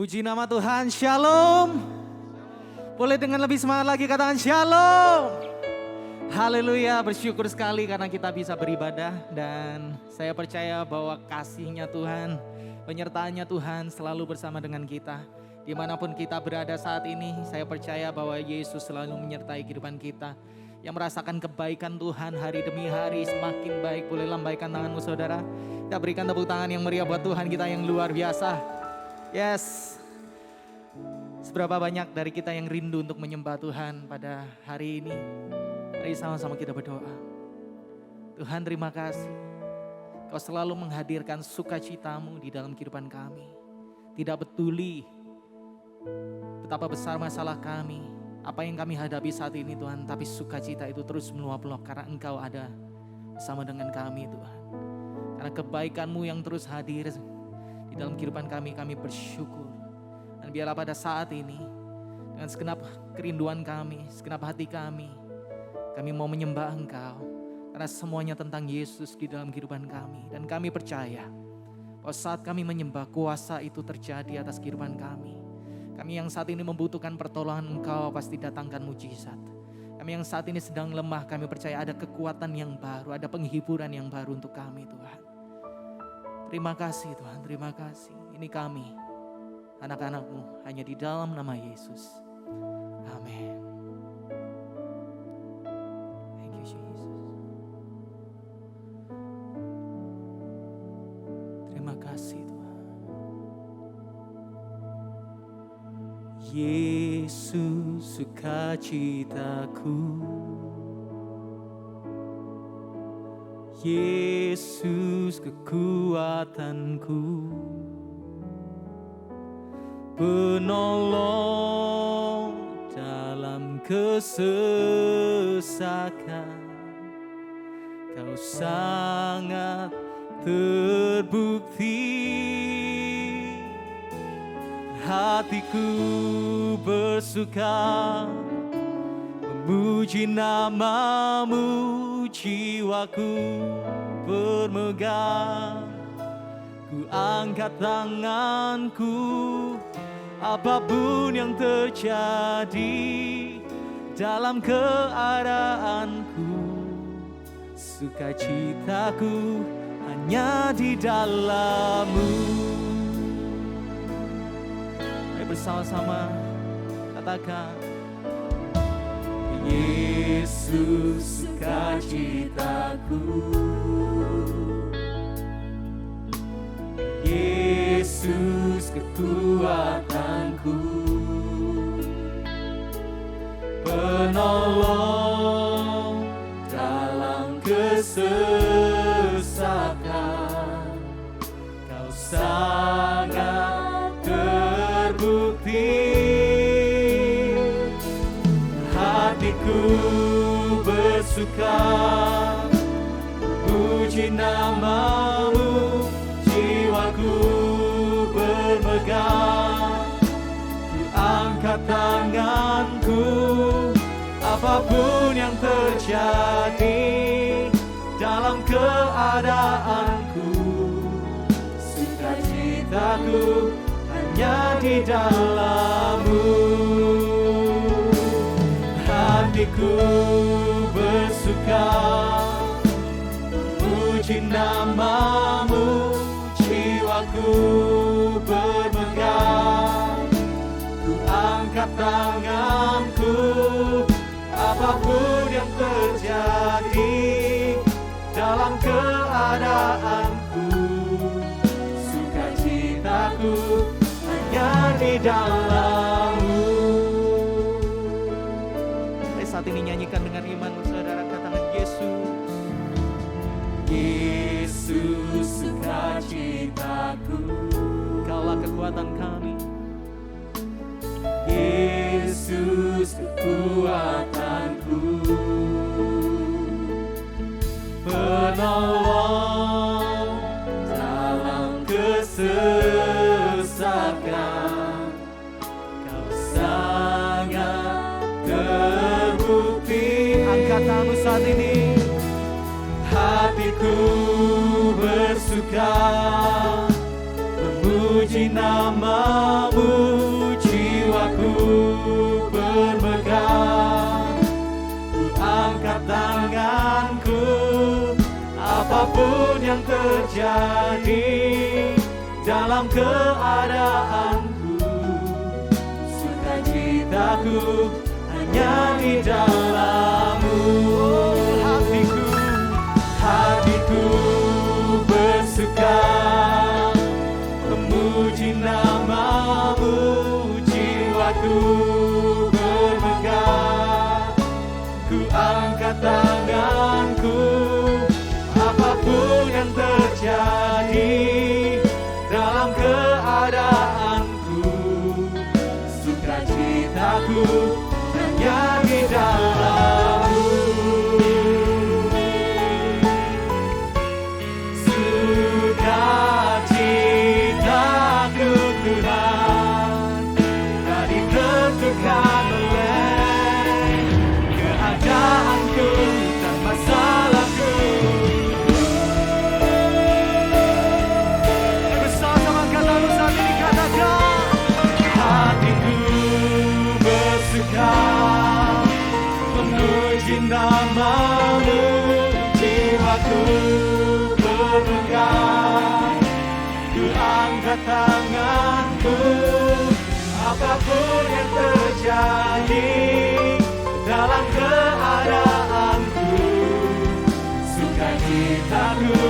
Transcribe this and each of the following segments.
Puji nama Tuhan, Shalom. Boleh dengan lebih semangat lagi katakan Shalom. Haleluya, bersyukur sekali karena kita bisa beribadah. Dan saya percaya bahwa kasih-Nya Tuhan, penyertaan-Nya Tuhan selalu bersama dengan kita. Dimanapun kita berada saat ini, saya percaya bahwa Yesus selalu menyertai kehidupan kita. Yang merasakan kebaikan Tuhan hari demi hari semakin baik. Boleh lambaikan tanganmu saudara. Kita berikan tepuk tangan yang meriah buat Tuhan kita yang luar biasa. Yes. Seberapa banyak dari kita yang rindu untuk menyembah Tuhan pada hari ini. Mari sama-sama kita berdoa. Tuhan, terima kasih. Kau selalu menghadirkan sukacitamu di dalam kehidupan kami. Tidak peduli betapa besar masalah kami, apa yang kami hadapi saat ini Tuhan. Tapi sukacita itu terus meluap-luap karena Engkau ada bersama dengan kami Tuhan. Karena kebaikan-Mu yang terus hadir di dalam kehidupan kami bersyukur. Dan biarlah pada saat ini, dengan segenap kerinduan kami, segenap hati kami mau menyembah Engkau. Karena semuanya tentang Yesus di dalam kehidupan kami. Dan kami percaya bahwa saat kami menyembah, kuasa itu terjadi atas kehidupan kami. Kami yang saat ini membutuhkan pertolongan Engkau pasti datangkan mujizat. Kami yang saat ini sedang lemah, kami percaya ada kekuatan yang baru, ada penghiburan yang baru untuk kami Tuhan. Terima kasih Tuhan, terima kasih. Ini kami, anak-anak-Mu, hanya di dalam nama Yesus. Amin. Thank you Jesus. Terima kasih Tuhan. Yesus sukacitaku, Yesus kekuatanku, penolong dalam kesesakan. Kau sangat terbukti, hatiku bersuka memuji nama-Mu. Jiwaku bermegang, ku angkat tanganku, apapun yang terjadi dalam keadaanku. Sukacitaku hanya di dalam-Mu. Mari bersama-sama katakan, Yesus sukacitaku, Yesus kekuatanku, penolong dalam kesesakan. Kau sangat terbukti, hatiku bersuka puji nama-Mu. Jiwaku bermegang, ku angkat tanganku, apapun yang terjadi dalam keadaanku. Sukacitaku hanya di dalam-Mu. Hatiku bersuka puji nama-Mu. Jiwaku bermegang, ku angkat tanganku, apapun yang terjadi dalam keadaanku. Sukacitaku hanya di dalam-Mu. Saat ini nyanyikan dengan iman saudara, katakan Yesus. Yesus sukacitaku, Kaulah kekuatan kami. Yesus kekuatanku, penolong dalam kesesakan. Kau sangat terbukti. Angkat tanganmu saat ini. Hatiku bersuka memuji nama-Mu. yang terjadi dalam keadaanku, sukacitaku hanya di dalam-Mu. Hatiku bersuka memuji nama-Mu, jiwaku bermegah, ku angkat tanganku, apapun yang terjadi dalam keadaanku, sukacitaku hanya di dalam-Mu. Sukacitaku Tuhan tak ditentukan oleh keadaanku dan masalahku. Bersama katamu saat ini katakan, hatiku bersuka memuji nama-Mu, jiwaku bermegah, ku angkat tanganku, apapun yang terjadi dalam keadaanku, sukacitaku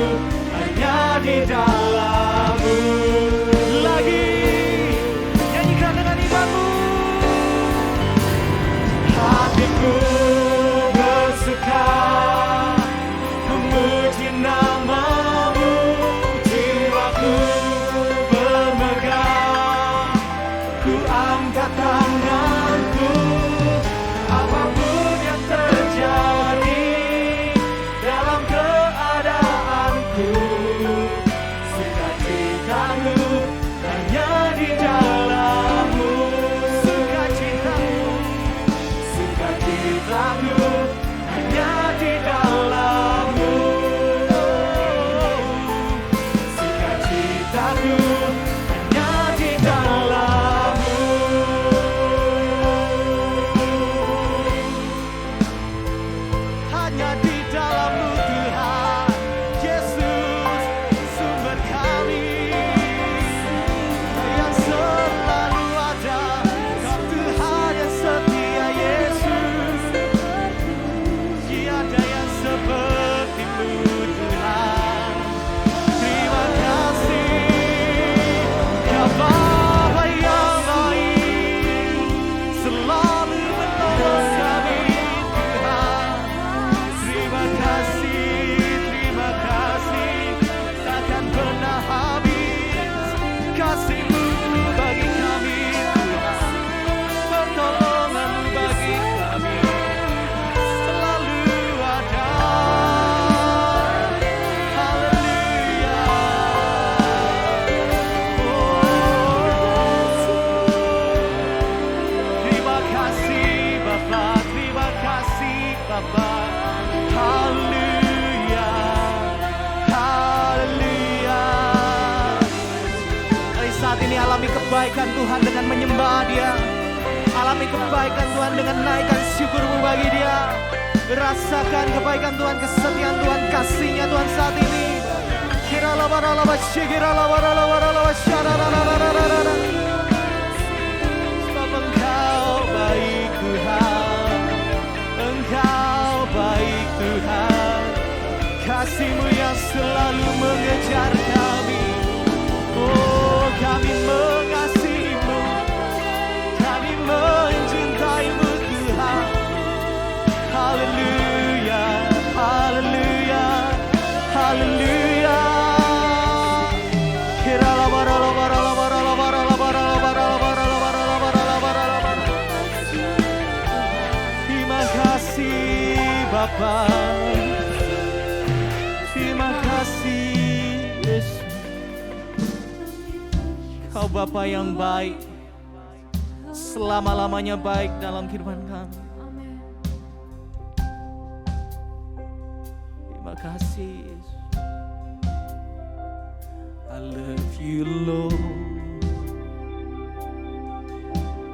hanya di dalam-Mu. Lagi nyanyikan dengan imanmu. Hatiku bersuka memuji nama-Mu, jiwaku bermegah, ku angkat tanganku, apapun yang terjadi dalam keadaanku, sukacitaku hanya di dalam-Mu. Sukacitaku hanya di dalam-Mu. Sukacitaku hanya di dalam-Mu. Hanya di dalam-Mu Tuhan Yesus, sumber kami yang selalu ada. Kau Tuhan yang setia Yesus, tiada yang seperti-Mu Tuhan. Terima kasih ya Bapa yang baik, selalu menolong kami Tuhan. Terima kasih, takkan pernah habis kasih-Mu bagi kami Tuhan. Pertolongan-Mu bagi kami selalu ada. Haleluya. Terima kasih Bapa, terima kasih Bapa. Haleluya, haleluya. Mari saat ini alami kebaikan Tuhan dengan menyembah Dia. Alami kebaikan Tuhan dengan naikkan syukur-Mu bagi Dia. Rasakan kebaikan Tuhan, kesetiaan Tuhan, kasih-Nya Tuhan saat ini. Sebab Engkau baik Tuhan, Engkau baik Tuhan. Kasih-Mu yang selalu mengejar kami. Oh, kami mengasihi-Mu, kami mencintai-Mu Tuhan. Haleluya, haleluya, haleluya. Terima kasih Bapa, terima kasih Yesus. Kau Bapa yang baik, selama-lamanya baik dalam kehidupan kami. Terima kasih Yesus. I love you Lord.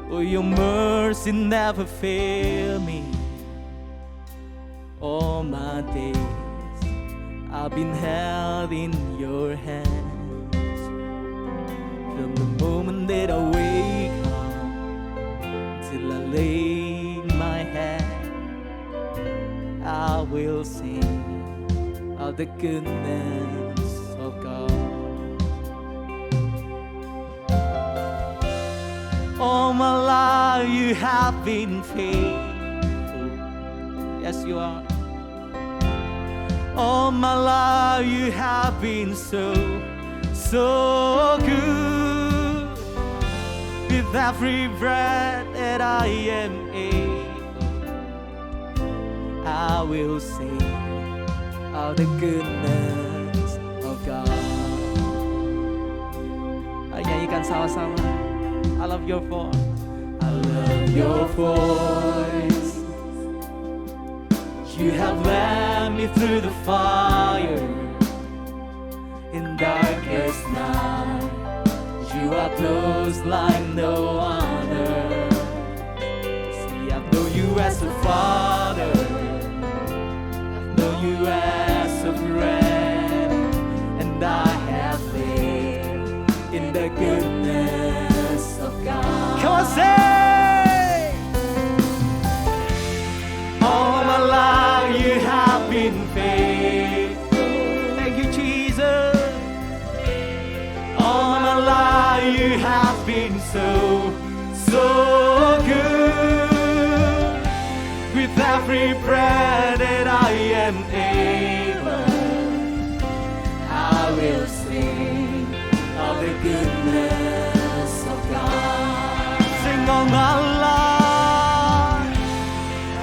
Oh, your mercy never fail me. All my days I've been held in your hands from the moment that I wake up till I lay my head. I will sing of the goodness of God. All my life you have been faithful. Yes, you are. All my life you have been so good. With every breath that I am able, I will sing of the goodness of God. Ayo nyanyikan sama-sama. I love your voice. I love your voice. You have led me through the fire in darkest night. You are close like no other. See, I know you as a father. I know you as a friend, and I have lived in the goodness of God. Come on, say, all my life you have been faithful. Thank you, Jesus. All my life you have been so good. With every breath that I am able, I will sing of the goodness of God. Sing all my life.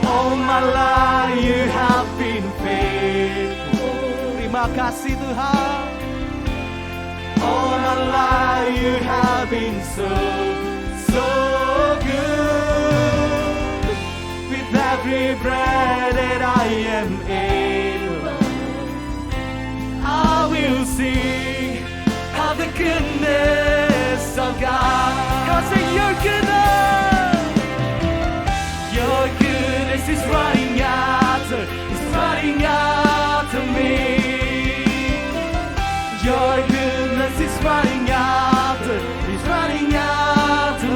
All my life you have been faithful. Terima kasih Tuhan. All my life you have been so good. With every breath that I am able, I will sing of the goodness of God. God, sing your goodness. Your goodness is running after me. Your goodness is running after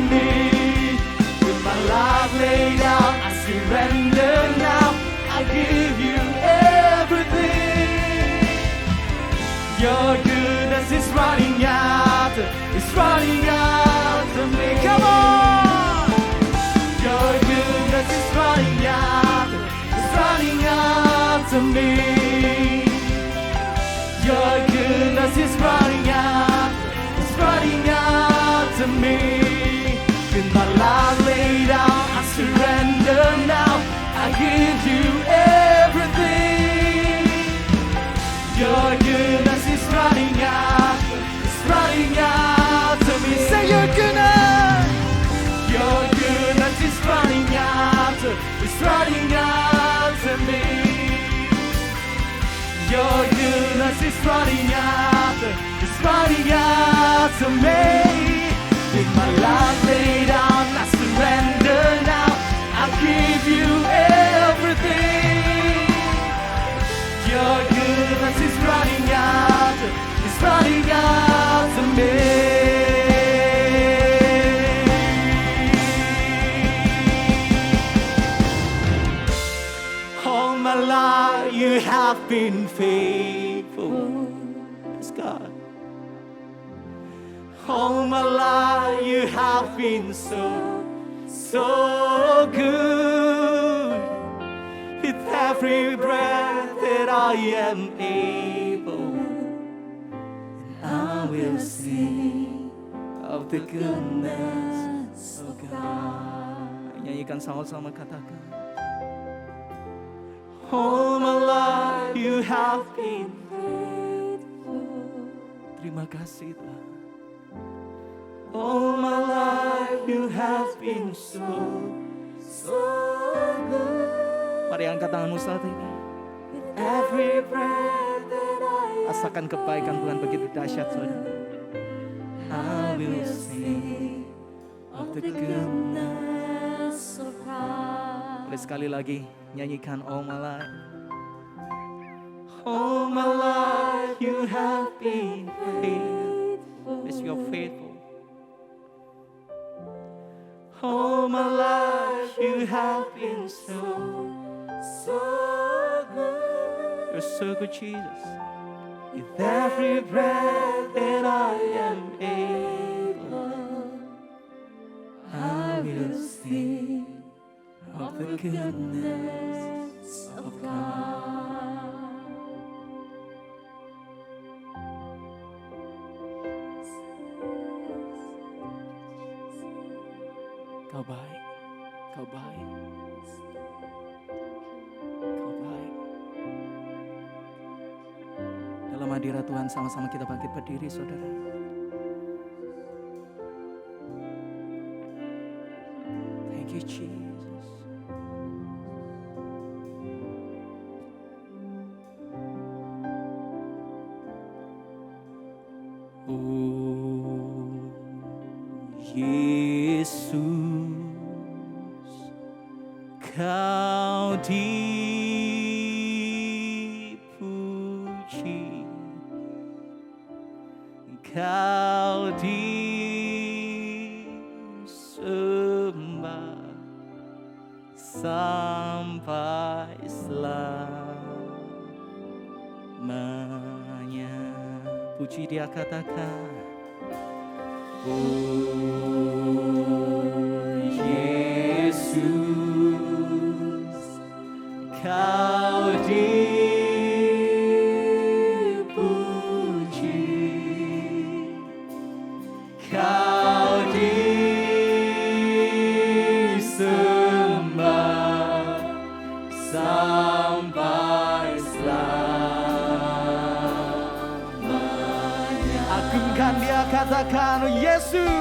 me. With my life laid out, I surrender now. I give you everything. Your goodness is running after me. Come on! Your goodness is running after me. Your goodness is running after me. With my life laid out, I surrender now. I give you everything. Your goodness is running after me. Say your goodness. Your goodness is running after me. Your goodness is running after me. With my life laid out, I surrender now. I give you everything. Your goodness is running after me. All my life you have been faithful. Yes, God. All my life you have been so good. With every breath that I am able, and I will sing of the goodness of God. Nyanyikan sama-sama, katakan. All my life you have been faithful. Terima kasih Tuhan. All my life you have been so good. Mari angkat tanganmu saat ini. Every breath that I rasakan kebaikan Tuhan begitu dahsyat, saudara. I will sing of the goodness of God. Boleh sekali lagi nyanyikan all my life. All my life you have been faithful. Yes, you are faithful. All my life you have been so good. You're so good, Jesus. With every breath that I am able, I will sing of the goodness of God. Kau baik, Kau baik, Kau baik. Dalam hadirat Tuhan sama-sama kita bangkit berdiri, saudara. Thank you, Jesus. Oh, Yesus. Kau dipuji, Kau disembah sampai selamanya. Puji Dia, katakan, oh Yesus. Kau dipuji, Kau disembah sampai selamanya. Agungkan Dia, katakan, oh Yesus.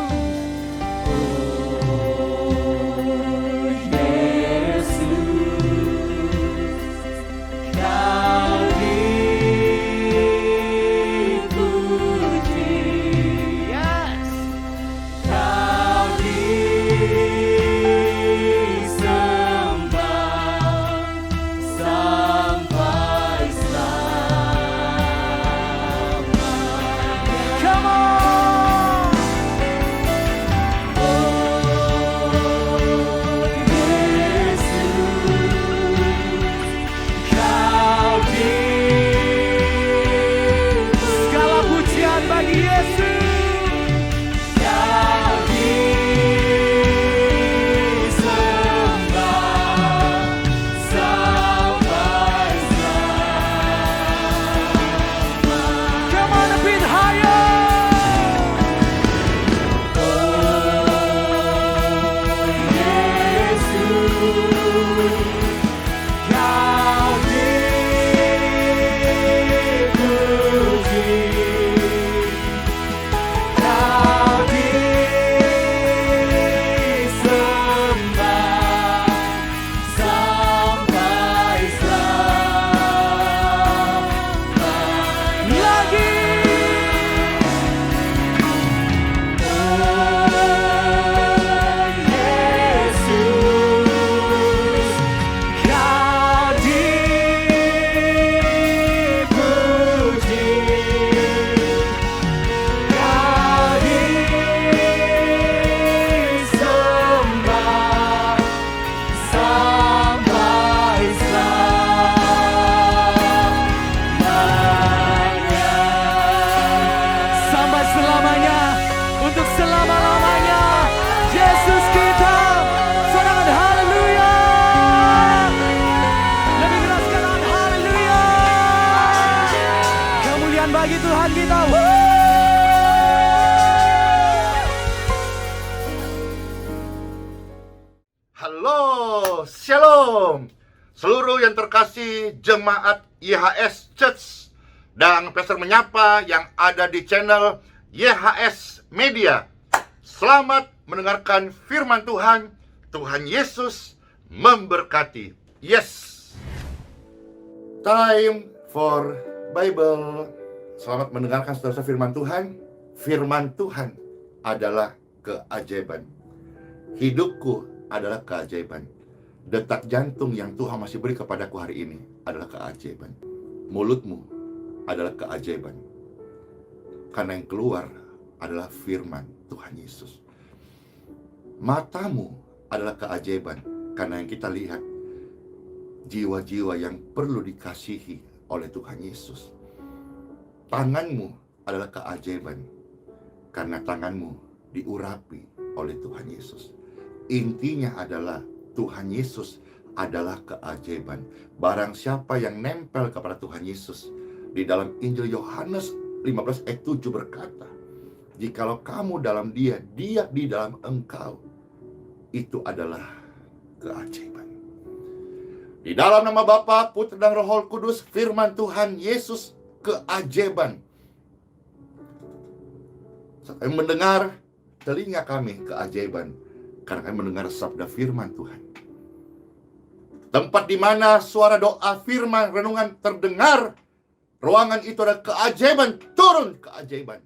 Bagi Tuhan kita. Halo, Shalom. Seluruh yang terkasih jemaat YHS Church dan Pastor menyapa yang ada di channel YHS Media. Selamat mendengarkan firman Tuhan. Tuhan Yesus memberkati. Yes. Time for Bible. Selamat mendengarkan saudara firman Tuhan. Firman Tuhan adalah keajaiban. Hidupku adalah keajaiban. Detak jantung yang Tuhan masih beri kepadaku hari ini adalah keajaiban. Mulutmu adalah keajaiban, karena yang keluar adalah firman Tuhan Yesus. Matamu adalah keajaiban, karena yang kita lihat jiwa-jiwa yang perlu dikasihi oleh Tuhan Yesus. Tanganmu adalah keajaiban, karena tanganmu diurapi oleh Tuhan Yesus. Intinya adalah Tuhan Yesus adalah keajaiban. Barang siapa yang nempel kepada Tuhan Yesus, di dalam Injil Yohanes 15 ayat 7 berkata, jikalau kamu dalam dia, dia di dalam engkau, itu adalah keajaiban. Di dalam nama Bapa, Putra dan Roh Kudus, firman Tuhan Yesus keajaiban. Saat kami mendengar, telinga kami keajaiban, karena kami mendengar sabda firman Tuhan. Tempat di mana suara doa, firman, renungan terdengar, ruangan itu ada keajaiban, turun keajaiban.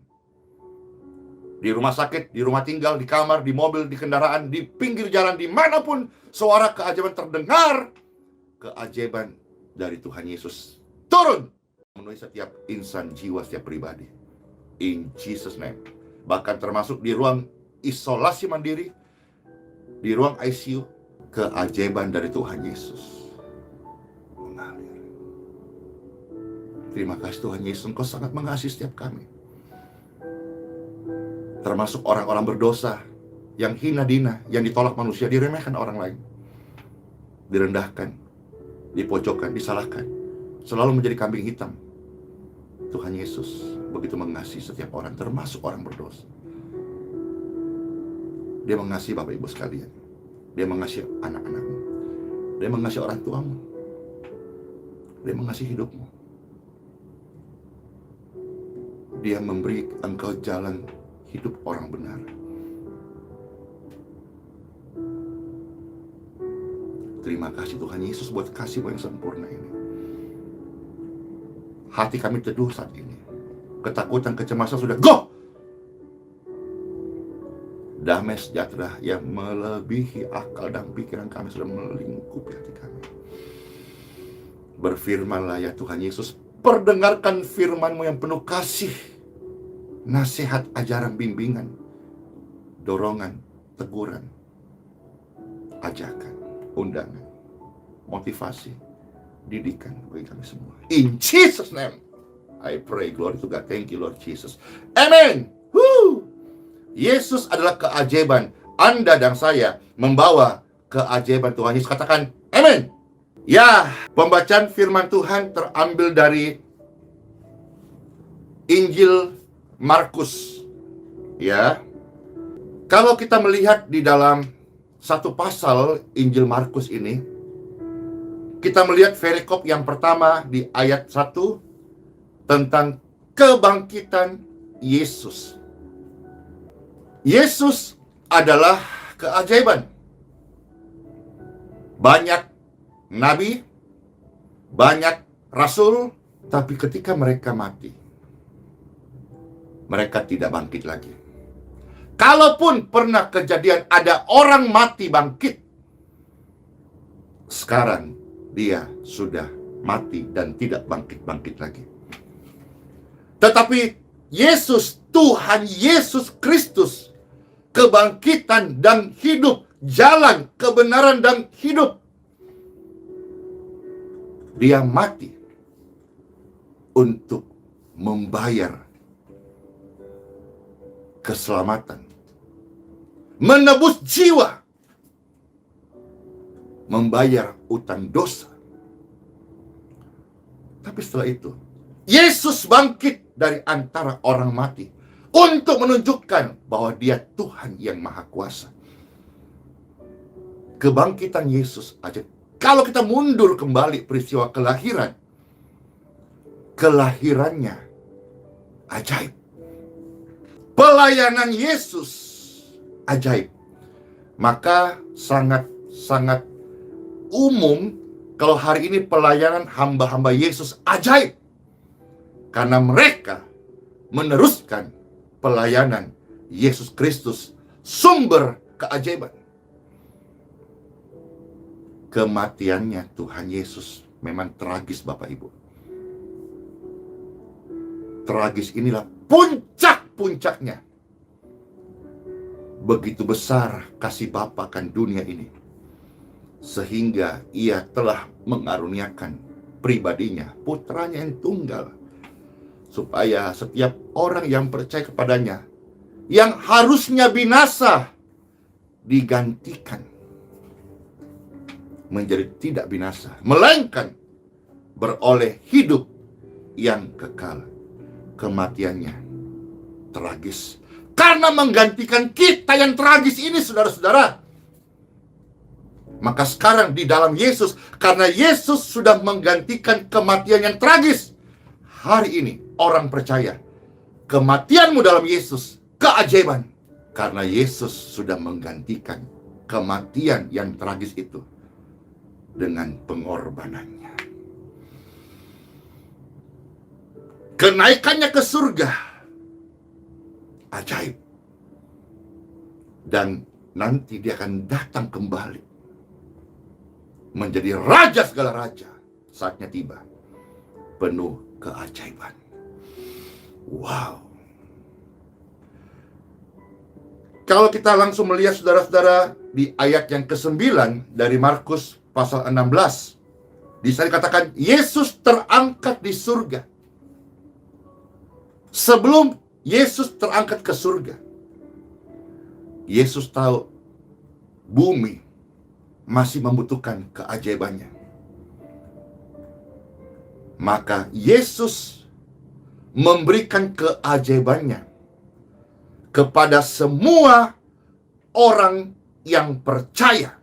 Di rumah sakit, di rumah tinggal, di kamar, di mobil, di kendaraan, di pinggir jalan, dimanapun suara keajaiban terdengar, keajaiban dari Tuhan Yesus turun memenuhi setiap insan, jiwa, setiap pribadi. In Jesus name. Bahkan termasuk di ruang isolasi mandiri, di ruang ICU, keajaiban dari Tuhan Yesus mengalir. Terima kasih Tuhan Yesus, Engkau sangat mengasihi setiap kami, termasuk orang-orang berdosa yang hina dina, yang ditolak manusia, diremehkan orang lain, direndahkan, dipojokkan, disalahkan, selalu menjadi kambing hitam. Tuhan Yesus begitu mengasihi setiap orang, termasuk orang berdosa. Dia mengasihi Bapak Ibu sekalian, dia mengasihi anak-anakmu, dia mengasihi orang tuamu, dia mengasihi hidupmu. Dia memberi engkau jalan hidup orang benar. Terima kasih Tuhan Yesus buat kasih-Mu yang sempurna ini. Hati kami teduh saat ini. Ketakutan, kecemasan sudah go! Damai sejahtera yang melebihi akal dan pikiran kami sudah melingkupi hati kami. Berfirmanlah ya Tuhan Yesus, perdengarkan firman-Mu yang penuh kasih, nasihat, ajaran, bimbingan, dorongan, teguran, ajakan, undangan, motivasi, didikan bagi kami semua. In Jesus' name, I pray. Glory to God. Thank you Lord Jesus. Amen. Woo! Yesus adalah keajaiban. Anda dan saya membawa keajaiban Tuhan Yesus. Katakan amen. Ya, pembacaan firman Tuhan terambil dari Injil Markus. Ya, kalau kita melihat di dalam satu pasal Injil Markus ini, kita melihat perikop yang pertama di ayat 1 tentang kebangkitan Yesus. Yesus adalah keajaiban. Banyak nabi, banyak rasul, tapi ketika mereka mati, mereka tidak bangkit lagi. Kalaupun pernah kejadian ada orang mati bangkit, sekarang dia sudah mati dan tidak bangkit-bangkit lagi. Tetapi Yesus, Tuhan Yesus Kristus, kebangkitan dan hidup, jalan kebenaran dan hidup. Dia mati untuk membayar keselamatan, menebus jiwa, membayar utang dosa. Tapi setelah itu, Yesus bangkit dari antara orang mati untuk menunjukkan bahwa dia Tuhan yang Maha Kuasa. Kebangkitan Yesus aja. Kalau kita mundur kembali peristiwa kelahiran, kelahirannya ajaib. Pelayanan Yesus ajaib. Maka sangat umum kalau hari ini pelayanan hamba-hamba Yesus ajaib. Karena mereka meneruskan pelayanan Yesus Kristus, sumber keajaiban. Kematiannya Tuhan Yesus memang tragis Bapak Ibu. tragis inilah puncak-puncaknya. Begitu besar kasih Bapa akan dunia ini, sehingga ia telah mengaruniakan pribadinya, putranya yang tunggal, supaya setiap orang yang percaya kepadanya, yang harusnya binasa, digantikan menjadi tidak binasa, melainkan beroleh hidup yang kekal. Kematiannya tragis, karena menggantikan kita yang tragis ini, saudara-saudara. Maka sekarang di dalam Yesus, karena Yesus sudah menggantikan kematian yang tragis, hari ini orang percaya, kematianmu dalam Yesus keajaiban, karena Yesus sudah menggantikan kematian yang tragis itu dengan pengorbanannya. Kenaikannya ke surga ajaib, dan nanti dia akan datang kembali menjadi raja segala raja. Saatnya tiba, penuh keajaiban. Wow. Kalau kita langsung melihat, saudara-saudara, di ayat yang ke-9 dari Markus pasal 16, di sana dikatakan Yesus terangkat di surga. Sebelum Yesus terangkat ke surga, Yesus tahu bumi masih membutuhkan keajaibannya. Maka Yesus memberikan keajaibannya kepada semua orang yang percaya.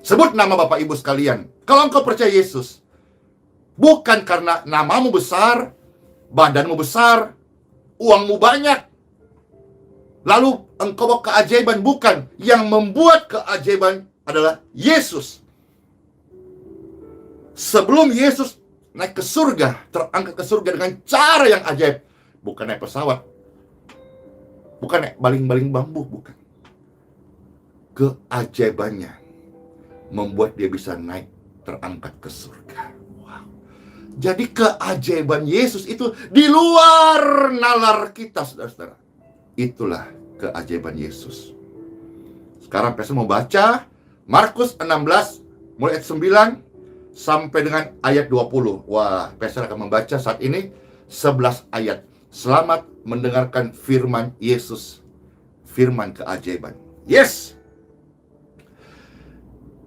Sebut nama Bapak Ibu sekalian. Kalau engkau percaya Yesus, bukan karena namamu besar, badanmu besar, uangmu banyak, lalu engkau bawa keajaiban. Bukan. Yang membuat keajaiban adalah Yesus. Sebelum Yesus naik ke surga, terangkat ke surga dengan cara yang ajaib, bukan naik pesawat, bukan naik baling-baling bambu, bukan. Keajaibannya membuat dia bisa naik, terangkat ke surga. Wow. Jadi keajaiban Yesus itu di luar nalar kita, saudara-saudara. Itulah keajaiban Yesus. Sekarang Pastor mau baca Markus 16 mulai ayat 9 sampai dengan ayat 20. Wah, Pastor akan membaca saat ini 11 ayat. Selamat mendengarkan firman Yesus, firman keajaiban. Yes.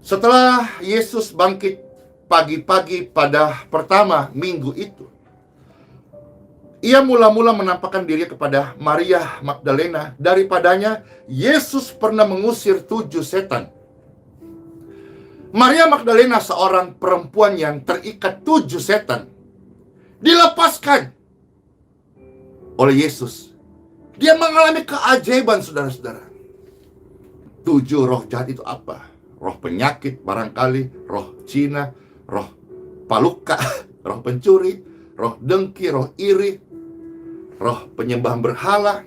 Setelah Yesus bangkit pagi-pagi pada pertama minggu itu, ia mula-mula menampakkan diri kepada Maria Magdalena. Daripadanya Yesus pernah mengusir 7 setan. Maria Magdalena seorang perempuan yang terikat 7 setan, dilepaskan oleh Yesus. Dia mengalami keajaiban, saudara-saudara. 7 roh jahat itu apa? Roh penyakit barangkali, roh Cina, roh paluka, roh pencuri, roh dengki, roh iri, roh penyembah berhala,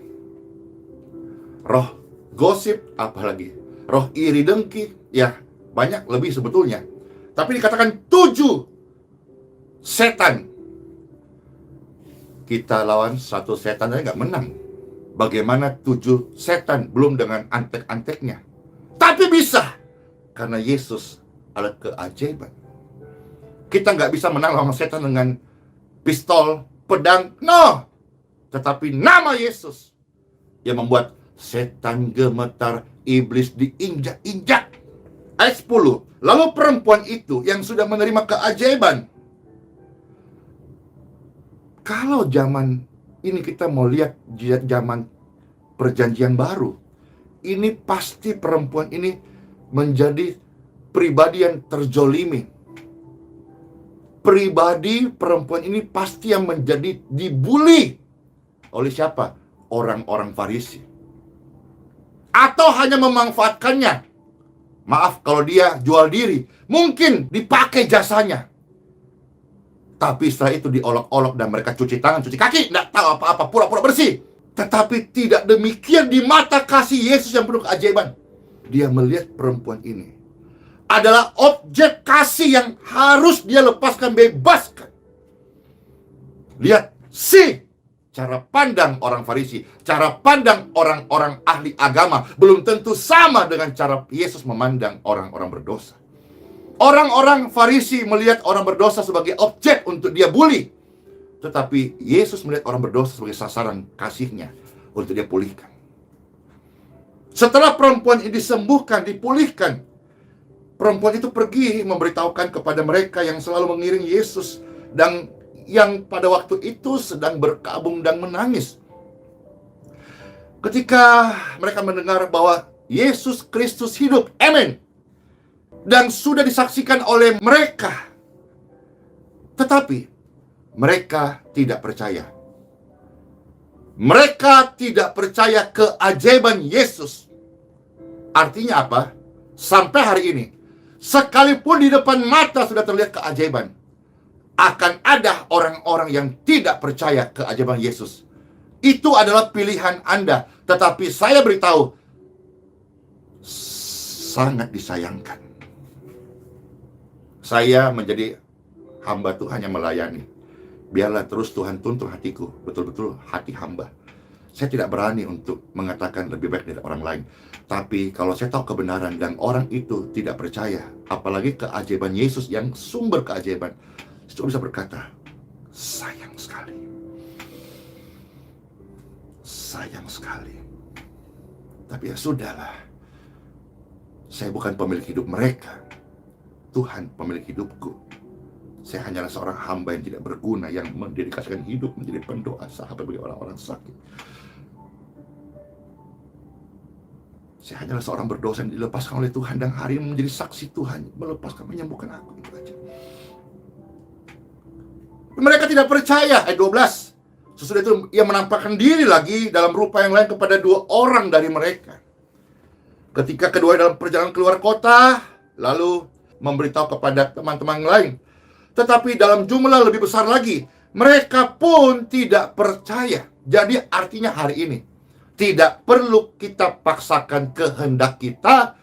roh gosip, apalagi roh iri dengki, ya banyak lebih sebetulnya. Tapi dikatakan 7 setan. Kita lawan 1 setan aja nggak menang. Bagaimana 7 setan, belum dengan antek-anteknya. Tapi bisa, karena Yesus adalah keajaiban. Kita nggak bisa menang lawan setan dengan pistol, pedang, no. Tetapi nama Yesus yang membuat setan gemetar, iblis diinjak-injak. Ayat 10. Lalu perempuan itu yang sudah menerima keajaiban. Kalau zaman ini kita mau lihat zaman perjanjian baru, ini pasti perempuan ini menjadi pribadi yang terzolimi. Pribadi perempuan ini pasti yang menjadi dibully oleh siapa? Orang-orang Farisi. Atau hanya memanfaatkannya. Maaf kalau dia jual diri, mungkin dipakai jasanya. Tapi setelah itu diolok-olok dan mereka cuci tangan, cuci kaki, tidak tahu apa-apa, pura-pura bersih. Tetapi tidak demikian di mata kasih Yesus yang penuh keajaiban. Dia melihat perempuan ini adalah objek kasih yang harus dia lepaskan, bebaskan. Lihat, si cara pandang orang Farisi, cara pandang orang-orang ahli agama belum tentu sama dengan cara Yesus memandang orang-orang berdosa. Orang-orang Farisi melihat orang berdosa sebagai objek untuk dia bully, tetapi Yesus melihat orang berdosa sebagai sasaran kasih-Nya untuk dia pulihkan. Setelah perempuan ini disembuhkan, dipulihkan, perempuan itu pergi memberitahukan kepada mereka yang selalu mengiring Yesus dan yang pada waktu itu sedang berkabung dan menangis. Ketika mereka mendengar bahwa Yesus Kristus hidup, amin, dan sudah disaksikan oleh mereka, tetapi mereka tidak percaya. Mereka tidak percaya keajaiban Yesus. Artinya apa? Sampai hari ini, sekalipun di depan mata sudah terlihat keajaiban, akan ada orang-orang yang tidak percaya keajaiban Yesus. Itu adalah pilihan Anda. Tetapi saya beritahu, sangat disayangkan. Saya menjadi hamba Tuhan yang melayani. Biarlah terus Tuhan tuntun hatiku, betul-betul hati hamba. Saya tidak berani untuk mengatakan lebih baik dari orang lain. Tapi kalau saya tahu kebenaran dan orang itu tidak percaya, apalagi keajaiban Yesus yang sumber keajaiban, saya bisa berkata, sayang sekali. Sayang sekali. Tapi ya sudahlah. Saya bukan pemilik hidup mereka. Tuhan pemilik hidupku. Saya hanyalah seorang hamba yang tidak berguna, yang mendedikasikan hidup menjadi pendoa sahabat bagi orang-orang sakit. Saya hanyalah seorang berdosa yang dilepaskan oleh Tuhan dan hari ini menjadi saksi Tuhan, melepaskan, menyembuhkan aku. Itu aja. Mereka tidak percaya. Ayat 12. Sesudah itu ia menampakkan diri lagi dalam rupa yang lain kepada 2 orang dari mereka. Ketika kedua dalam perjalanan keluar kota, lalu memberitahu kepada teman-teman lain. Tetapi dalam jumlah lebih besar lagi, mereka pun tidak percaya. Jadi artinya hari ini, tidak perlu kita paksakan kehendak kita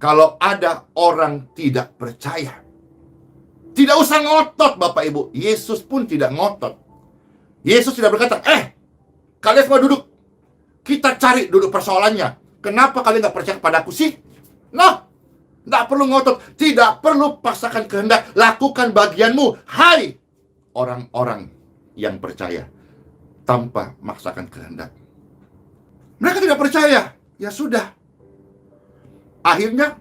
kalau ada orang tidak percaya. Tidak usah ngotot Bapak Ibu. Yesus pun tidak ngotot. Yesus tidak berkata, kalian semua duduk. Kita cari duduk persoalannya. Kenapa kalian gak percaya kepadaku sih? No, gak perlu ngotot. Tidak perlu paksakan kehendak. Lakukan bagianmu. Hai orang-orang yang percaya. Tanpa maksakan kehendak. Mereka tidak percaya. Ya sudah. Akhirnya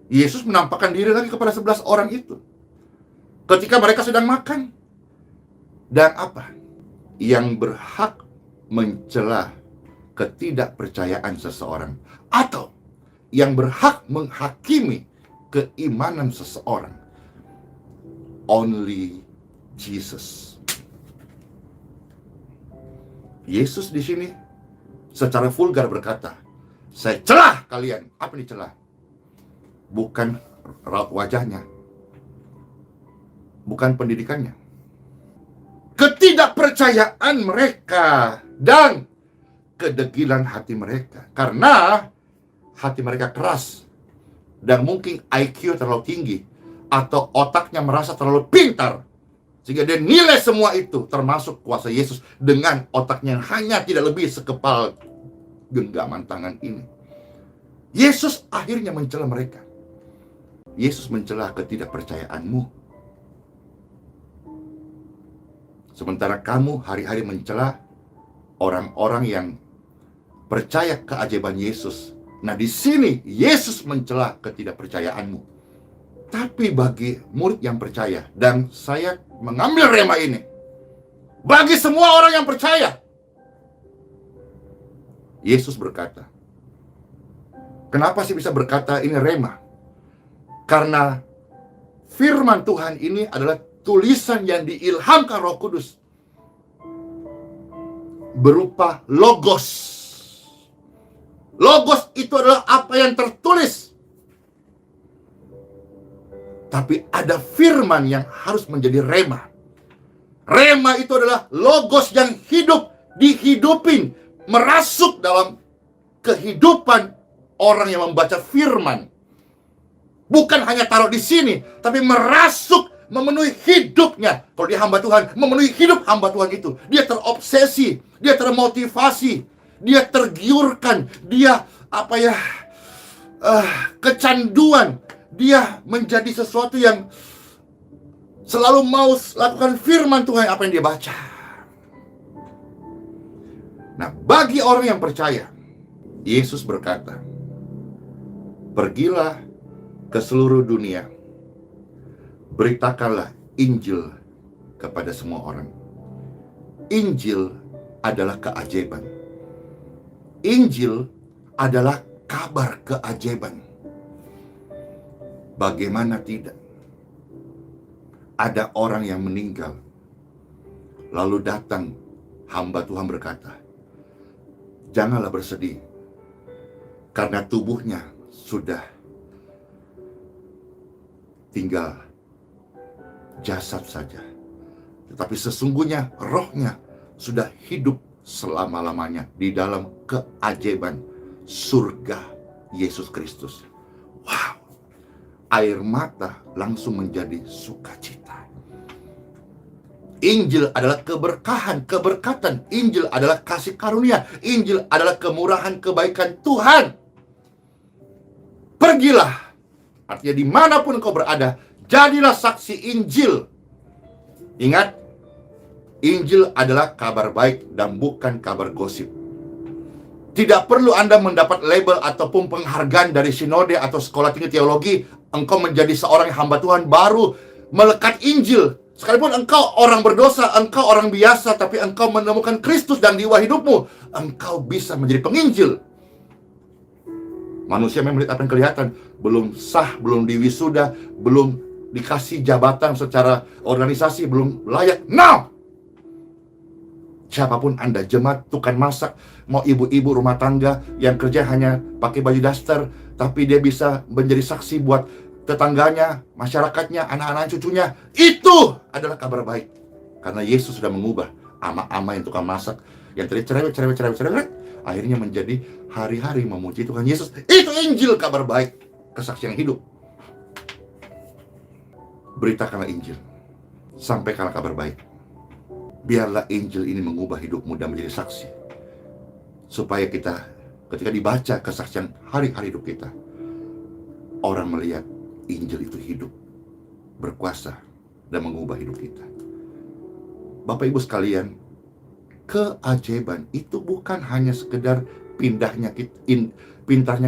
Yesus menampakkan diri lagi kepada 11 orang itu. Ketika mereka sedang makan. Dan apa? Yang berhak mencela ketidakpercayaan seseorang. Atau yang berhak menghakimi keimanan seseorang. Only Jesus. Yesus di sini secara vulgar berkata, saya celah kalian. Apa dicelah? Bukan raut wajahnya. Bukan pendidikannya. Ketidakpercayaan mereka dan kedegilan hati mereka. Karena hati mereka keras dan mungkin IQ terlalu tinggi atau otaknya merasa terlalu pintar sehingga dia nilai semua itu termasuk kuasa Yesus dengan otaknya yang hanya tidak lebih sekepal genggaman tangan ini. Yesus akhirnya mencela mereka. Yesus mencela ketidakpercayaanmu. Sementara kamu hari-hari mencela orang-orang yang percaya keajaiban Yesus. Nah, di sini Yesus mencela ketidakpercayaanmu. Tapi bagi murid yang percaya, dan saya mengambil rema ini, bagi semua orang yang percaya, Yesus berkata, kenapa sih bisa berkata ini rema? Karena firman Tuhan ini adalah tulisan yang diilhamkan Roh Kudus berupa logos. Logos itu adalah apa yang tertulis. Tapi ada firman yang harus menjadi rema. Rema itu adalah logos yang hidup, dihidupin, merasuk dalam kehidupan orang yang membaca firman. Bukan hanya taruh di sini, tapi merasuk memenuhi hidupnya. Kalau dia hamba Tuhan, memenuhi hidup hamba Tuhan itu. Dia terobsesi, dia termotivasi, dia tergiurkan, dia kecanduan. Dia menjadi sesuatu yang selalu mau lakukan firman Tuhan apa yang dia baca. Nah, bagi orang yang percaya, Yesus berkata, pergilah ke seluruh dunia, beritakanlah Injil kepada semua orang. Injil adalah keajaiban. Injil adalah kabar keajaiban. Bagaimana tidak? Ada orang yang meninggal, lalu datang hamba Tuhan berkata, janganlah bersedih, karena tubuhnya sudah tinggal jasad saja, tetapi sesungguhnya rohnya sudah hidup selama-lamanya di dalam keajaiban surga Yesus Kristus. Wow, air mata langsung menjadi sukacita. Injil adalah keberkahan, keberkatan. Injil adalah kasih karunia. Injil adalah kemurahan, kebaikan Tuhan. Pergilah, artinya dimanapun kau berada, jadilah saksi Injil. Ingat, Injil adalah kabar baik dan bukan kabar gosip. Tidak perlu Anda mendapat label ataupun penghargaan dari sinode atau sekolah tinggi teologi. Engkau menjadi seorang hamba Tuhan baru melekat Injil. Sekalipun engkau orang berdosa, engkau orang biasa, tapi engkau menemukan Kristus dalam jiwa hidupmu, engkau bisa menjadi penginjil. Manusia memang melihat apa yang kelihatan, belum sah, belum diwisuda, belum dikasih jabatan secara organisasi, belum layak. No! Siapapun Anda, jemaat, tukang masak, mau ibu-ibu rumah tangga yang kerja hanya pakai baju daster, tapi dia bisa menjadi saksi buat tetangganya, masyarakatnya, anak-anak cucunya. Itu adalah kabar baik. Karena Yesus sudah mengubah ama-ama yang tukang masak, yang tadi cerewet, akhirnya menjadi hari-hari memuji Tuhan Yesus. Itu Injil, kabar baik, kesaksian hidup. Beritakanlah Injil, sampaikanlah kabar baik. Biarlah Injil ini mengubah hidupmu dan menjadi saksi, supaya kita ketika dibaca kesaksian hari-hari hidup kita, orang melihat Injil itu hidup, berkuasa, dan mengubah hidup kita. Bapak Ibu sekalian, keajaiban itu bukan hanya sekedar pintarnya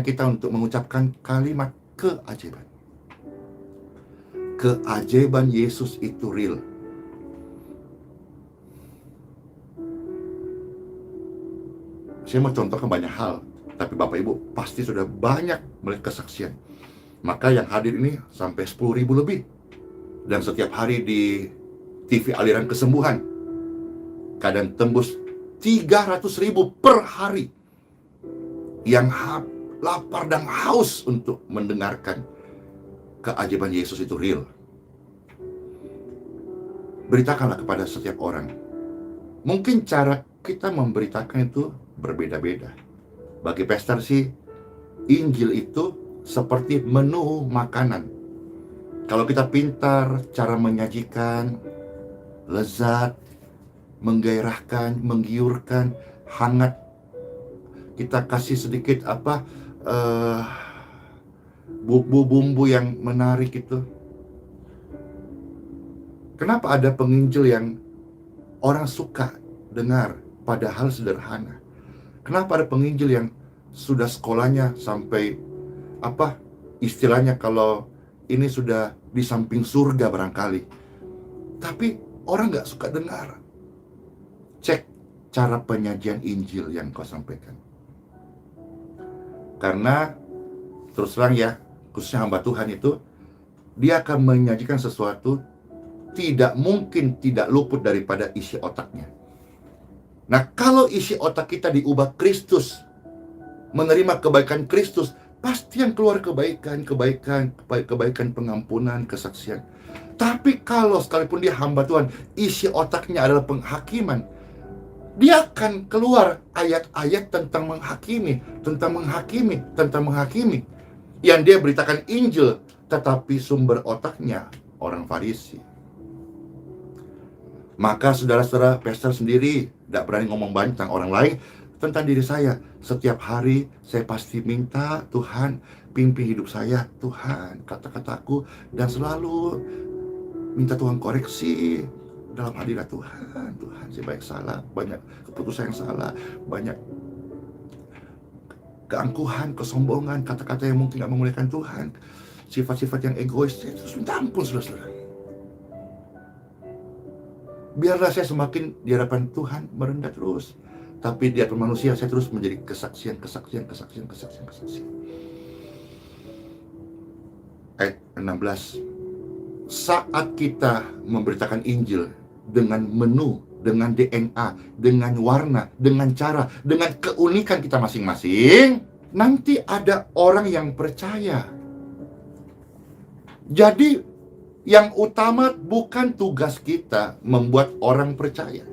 kita untuk mengucapkan kalimat keajaiban. Keajaiban Yesus itu real. Saya mau contohkan banyak hal, tapi Bapak Ibu pasti sudah banyak melihat kesaksian. Maka yang hadir ini sampai 10.000 lebih. Dan setiap hari di TV aliran kesembuhan, kadang tembus 300.000 per hari, yang lapar dan haus untuk mendengarkan keajaiban Yesus itu real. Beritakanlah kepada setiap orang. Mungkin cara kita memberitakan itu berbeda-beda. Bagi pastor sih, Injil itu seperti menu makanan. Kalau kita pintar cara menyajikan, lezat, menggairahkan, menggiurkan, hangat, kita kasih sedikit bumbu-bumbu yang menarik itu. Kenapa ada penginjil yang orang suka dengar padahal sederhana? Kenapa ada penginjil yang sudah sekolahnya sampai istilahnya kalau ini sudah di samping surga barangkali, tapi orang gak suka dengar? Cek cara penyajian Injil yang kau sampaikan. Karena terus terang ya, khususnya hamba Tuhan itu, dia akan menyajikan sesuatu tidak mungkin tidak luput daripada isi otaknya. Nah, kalau isi otak kita diubah Kristus, menerima kebaikan Kristus, pasti yang keluar kebaikan, pengampunan, kesaksian. Tapi kalau sekalipun dia hamba Tuhan, isi otaknya adalah penghakiman, dia akan keluar ayat-ayat tentang menghakimi. Yang dia beritakan Injil, tetapi sumber otaknya orang Farisi. Maka saudara-saudara, pastor sendiri tidak berani ngomong banyak tentang orang lain, tentang diri saya. Setiap hari saya pasti minta, Tuhan pimpin hidup saya, Tuhan kata-kataku, dan selalu minta Tuhan koreksi dalam hadirat Tuhan. Tuhan, saya banyak salah, banyak keputusan yang salah, banyak keangkuhan, kesombongan, kata-kata yang mungkin tidak memuliakan Tuhan, sifat-sifat yang egois. Saya terus minta ampun, saudara-saudara. Biarlah saya semakin di hadapan Tuhan merendah terus, tapi di hadapan manusia saya terus menjadi kesaksian. Ayat 16. Saat kita memberitakan Injil dengan menu, dengan DNA, dengan warna, dengan cara, dengan keunikan kita masing-masing, nanti ada orang yang percaya. Jadi yang utama bukan tugas kita membuat orang percaya.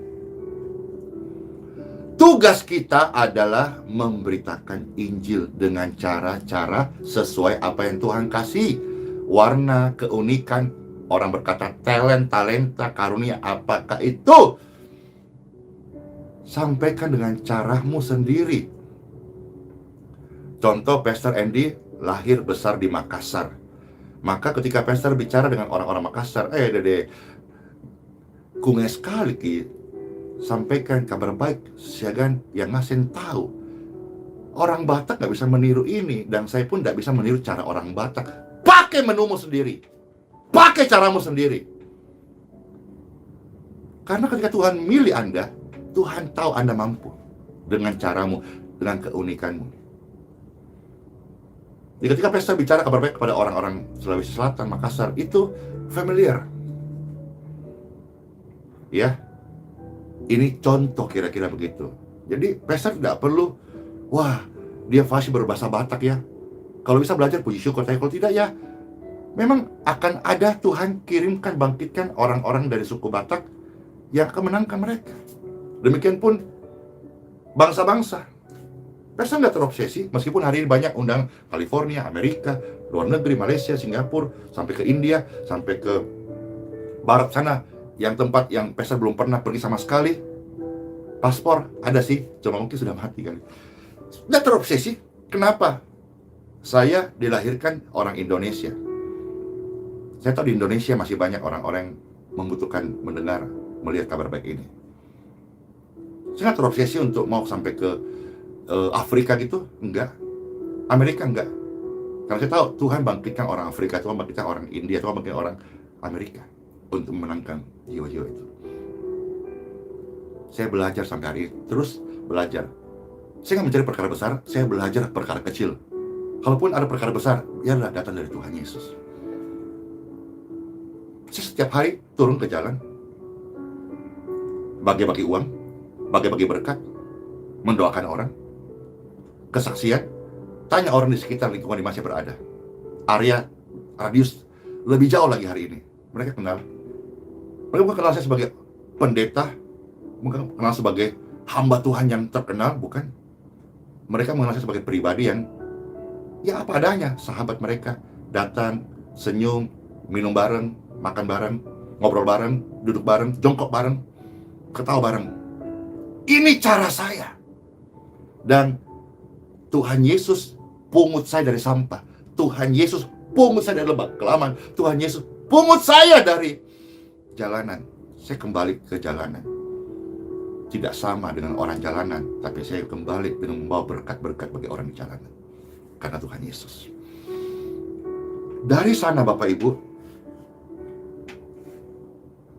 Tugas kita adalah memberitakan Injil dengan cara-cara sesuai apa yang Tuhan kasih. Warna, keunikan, orang berkata talenta, karunia, apakah itu? Sampaikan dengan caramu sendiri. Contoh, Pastor Andy lahir besar di Makassar. Maka ketika pastor bicara dengan orang-orang Makassar, dede, kungai sekali ki, sampaikan kabar baik, siagan yang ngasen tahu. Orang Batak gak bisa meniru ini, dan saya pun gak bisa meniru cara orang Batak. Pakai menumu sendiri, pakai caramu sendiri. Karena ketika Tuhan milih Anda, Tuhan tahu Anda mampu dengan caramu, dengan keunikanmu. Jadi ketika pastor bicara kabar baik kepada orang-orang Sulawesi Selatan, Makassar, itu familiar. Ya, ini contoh kira-kira begitu. Jadi pastor tidak perlu, wah dia fasih berbahasa Batak ya. Kalau bisa belajar puji syukur, tapi kalau tidak ya, memang akan ada Tuhan kirimkan, bangkitkan orang-orang dari suku Batak yang akan menangkan mereka. Demikian pun bangsa-bangsa. Pastor nggak terobsesi, meskipun hari ini banyak undang California, Amerika, luar negeri, Malaysia, Singapura, sampai ke India, sampai ke barat sana, yang tempat yang pastor belum pernah pergi sama sekali. Paspor ada sih, cuma mungkin sudah mati kali. Nggak terobsesi. Kenapa? Saya dilahirkan orang Indonesia. Saya tahu di Indonesia masih banyak orang-orang yang membutuhkan mendengar, melihat kabar baik ini. Saya nggak terobsesi untuk mau sampai ke Afrika gitu, enggak. Amerika enggak. Karena saya tahu Tuhan bangkitkan orang Afrika, Tuhan bangkitkan orang India, Tuhan bangkitkan orang Amerika untuk memenangkan jiwa-jiwa itu. Saya belajar sampai hari ini, terus belajar. Saya nggak mencari perkara besar, saya belajar perkara kecil. Kalaupun ada perkara besar, biarlah datang dari Tuhan Yesus. Saya setiap hari turun ke jalan, bagi-bagi uang, bagi-bagi berkat, mendoakan orang, kesaksian, tanya orang di sekitar lingkungan di mana saya berada. Area, radius, lebih jauh lagi hari ini. Mereka kenal. Mereka bukan kenal saya sebagai pendeta, bukan kenal sebagai hamba Tuhan yang terkenal, bukan. Mereka mengenal saya sebagai pribadi yang, ya apa adanya, sahabat mereka. Datang, senyum, minum bareng, makan bareng, ngobrol bareng, duduk bareng, jongkok bareng, ketawa bareng. Ini cara saya. Dan Tuhan Yesus pungut saya dari sampah. Tuhan Yesus pungut saya dari lebak kelaman. Tuhan Yesus pungut saya dari jalanan. Saya kembali ke jalanan. Tidak sama dengan orang jalanan, tapi saya kembali dengan membawa berkat-berkat bagi orang di jalanan. Karena Tuhan Yesus. Dari sana Bapak Ibu,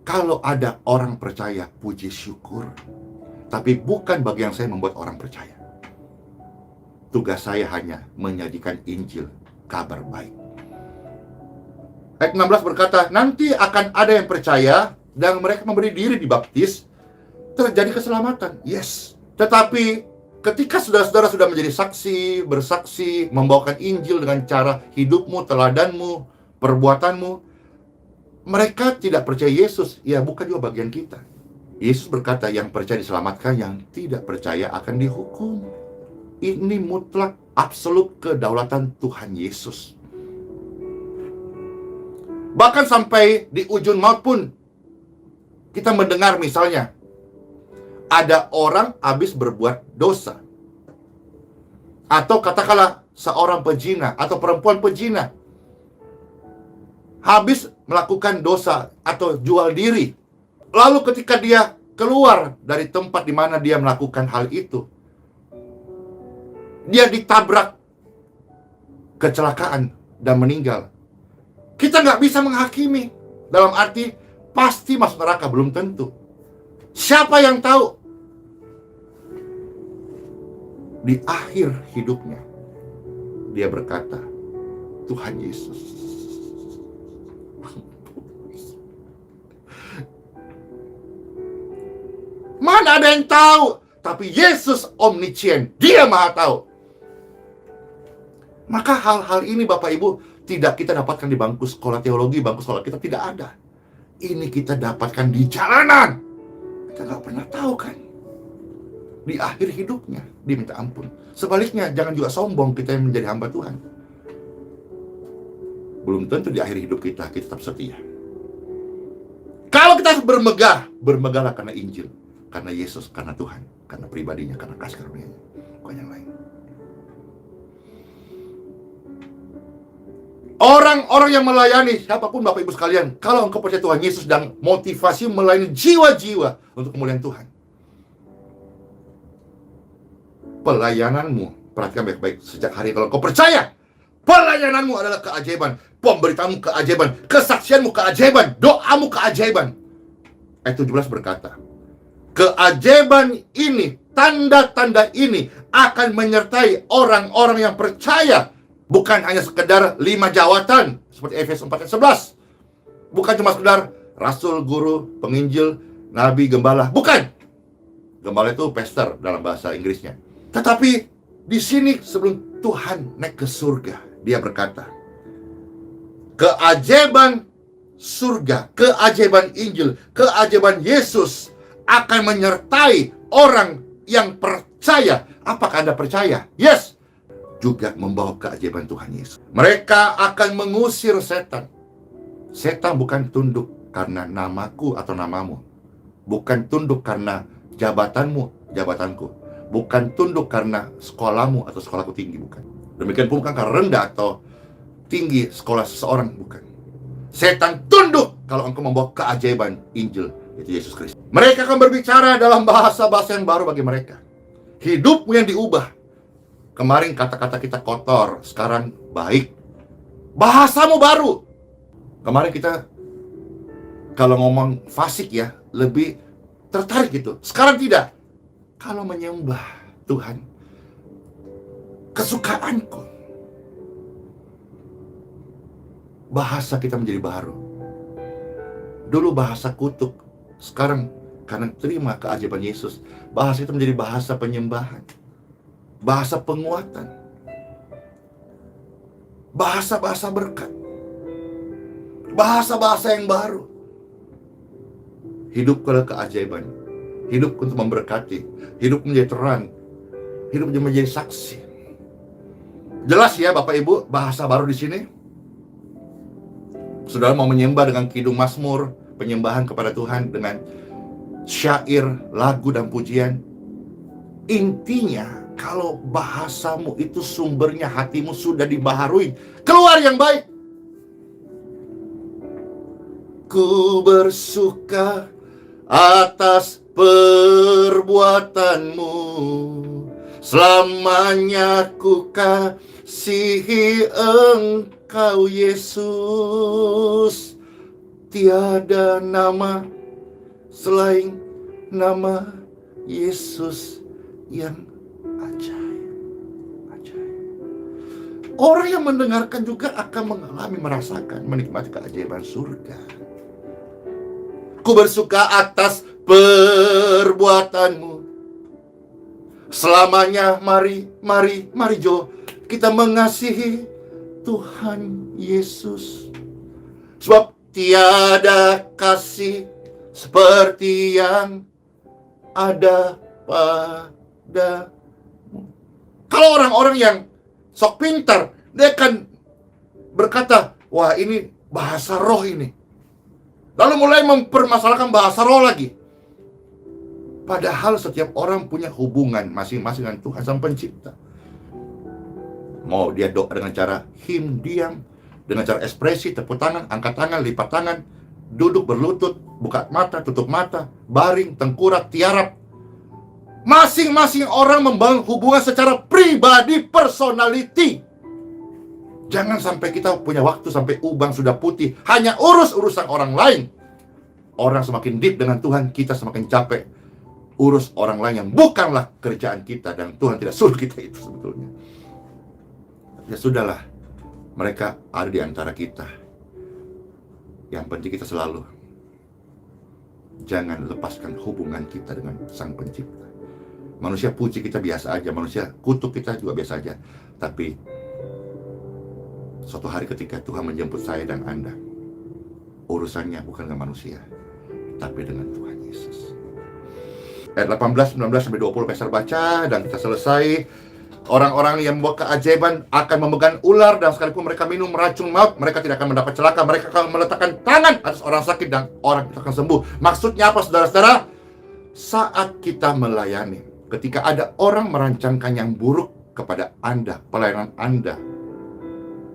kalau ada orang percaya, puji syukur. Tapi bukan bagian saya membuat orang percaya. Tugas saya hanya menyajikan Injil, kabar baik. Ayat 16 berkata, nanti akan ada yang percaya dan mereka memberi diri dibaptis, terjadi keselamatan. Yes. Tetapi ketika saudara-saudara sudah menjadi saksi, bersaksi, membawakan Injil dengan cara hidupmu, teladanmu, perbuatanmu, mereka tidak percaya Yesus. Ya, bukan juga bagian kita. Yesus berkata, yang percaya diselamatkan, yang tidak percaya akan dihukum. Ini mutlak, absolut kedaulatan Tuhan Yesus. Bahkan sampai di ujung maut pun kita mendengar misalnya ada orang habis berbuat dosa, atau katakanlah seorang pezina atau perempuan pezina habis melakukan dosa atau jual diri. Lalu ketika dia keluar dari tempat di mana dia melakukan hal itu, dia ditabrak kecelakaan dan meninggal. Kita nggak bisa menghakimi. Dalam arti pasti masuk neraka, belum tentu. Siapa yang tahu? Di akhir hidupnya dia berkata, Tuhan Yesus, mana ada yang tahu? Tapi Yesus omniscient, dia maha tahu. Maka hal-hal ini Bapak Ibu tidak kita dapatkan di bangku sekolah teologi, bangku sekolah kita tidak ada. Ini kita dapatkan di jalanan. Kita nggak pernah tahu kan. Di akhir hidupnya diminta ampun. Sebaliknya jangan juga sombong kita yang menjadi hamba Tuhan. Belum tentu di akhir hidup kita tetap setia. Kalau kita bermegah, bermegahlah karena Injil, karena Yesus, karena Tuhan, karena pribadinya, karena kasih karunia-Nya, bukan yang lain. Orang-orang yang melayani, siapapun Bapak Ibu sekalian, kalau engkau percaya Tuhan Yesus dan motivasi melayani jiwa-jiwa untuk kemuliaan Tuhan, pelayananmu, perhatikan baik-baik sejak hari kalau kau percaya, pelayananmu adalah keajaiban, pemberitaanmu keajaiban, kesaksianmu keajaiban, doamu keajaiban. Ayat 17 berkata, keajaiban ini, tanda-tanda ini akan menyertai orang-orang yang percaya. Bukan hanya sekedar 5 jawatan seperti Efesus 4 ayat 11. Bukan cuma sekedar rasul, guru, penginjil, nabi, gembala. Bukan. Gembala itu pastor dalam bahasa Inggrisnya. Tetapi di sini sebelum Tuhan naik ke surga, dia berkata, keajaiban surga, keajaiban Injil, keajaiban Yesus akan menyertai orang yang percaya. Apakah Anda percaya? Yes. Juga membawa keajaiban Tuhan Yesus. Mereka akan mengusir setan. Setan bukan tunduk karena namaku atau namamu. Bukan tunduk karena jabatanmu, jabatanku. Bukan tunduk karena sekolahmu atau sekolahku tinggi, bukan. Demikian pun bukan karena rendah atau tinggi sekolah seseorang, bukan. Setan tunduk kalau engkau membawa keajaiban Injil, itu Yesus Kristus. Mereka akan berbicara dalam bahasa-bahasa yang baru bagi mereka. Hidupmu yang diubah. Kemarin kata-kata kita kotor, sekarang baik. Bahasamu baru. Kemarin kita kalau ngomong fasik ya, lebih tertarik gitu. Sekarang tidak. Kalau menyembah Tuhan, kesukaanku. Bahasa kita menjadi baru. Dulu bahasa kutuk, sekarang karena terima keajaiban Yesus, bahasa itu menjadi bahasa penyembahan. Bahasa penguatan, bahasa-bahasa berkat, bahasa-bahasa yang baru. Hidup adalah keajaiban, hidup untuk memberkati, hidup menjadi terang, hidup menjadi saksi. Jelas ya Bapak Ibu, bahasa baru di sini. Saudara mau menyembah dengan kidung mazmur, penyembahan kepada Tuhan dengan syair, lagu dan pujian. Intinya, kalau bahasamu itu sumbernya hatimu sudah dibaharui, keluar yang baik. Ku bersuka atas perbuatanmu, selamanya ku kasihi engkau Yesus. Tiada nama selain nama Yesus yang orang yang mendengarkan juga akan mengalami, merasakan, menikmati keajaiban surga. Ku bersuka atas perbuatanmu, selamanya mari Jo, kita mengasihi Tuhan Yesus. Sebab tiada kasih seperti yang ada padamu. Kalau orang-orang yang sok pintar, dia akan berkata, wah ini bahasa roh ini. Lalu mulai mempermasalahkan bahasa roh lagi. Padahal setiap orang punya hubungan masing-masing dengan Tuhan Sang Pencipta. Mau dia doa dengan cara him, diam, dengan cara ekspresi, tepuk tangan, angkat tangan, lipat tangan, duduk berlutut, buka mata, tutup mata, baring, tengkurap, tiarap. Masing-masing orang membangun hubungan secara pribadi, personality. Jangan sampai kita punya waktu sampai ubang sudah putih hanya urus urusan orang lain. Orang semakin deep dengan Tuhan, kita semakin capek urus orang lain yang bukanlah kerjaan kita, dan Tuhan tidak suruh kita itu sebetulnya. Ya sudahlah, mereka ada di antara kita. Yang penting kita selalu jangan lepaskan hubungan kita dengan Sang Pencipta. Manusia puji kita biasa aja, manusia kutuk kita juga biasa aja. Tapi suatu hari ketika Tuhan menjemput saya dan Anda, urusannya bukan dengan manusia, tapi dengan Tuhan Yesus. Ayat 18, 19, sampai 20 Pastor baca dan kita selesai. Orang-orang yang membawa keajaiban akan memegang ular, dan sekalipun mereka minum racun maut, mereka tidak akan mendapat celaka. Mereka akan meletakkan tangan atas orang sakit dan orang itu akan sembuh. Maksudnya apa, saudara-saudara? Saat kita melayani, ketika ada orang merancangkan yang buruk kepada Anda, pelayanan Anda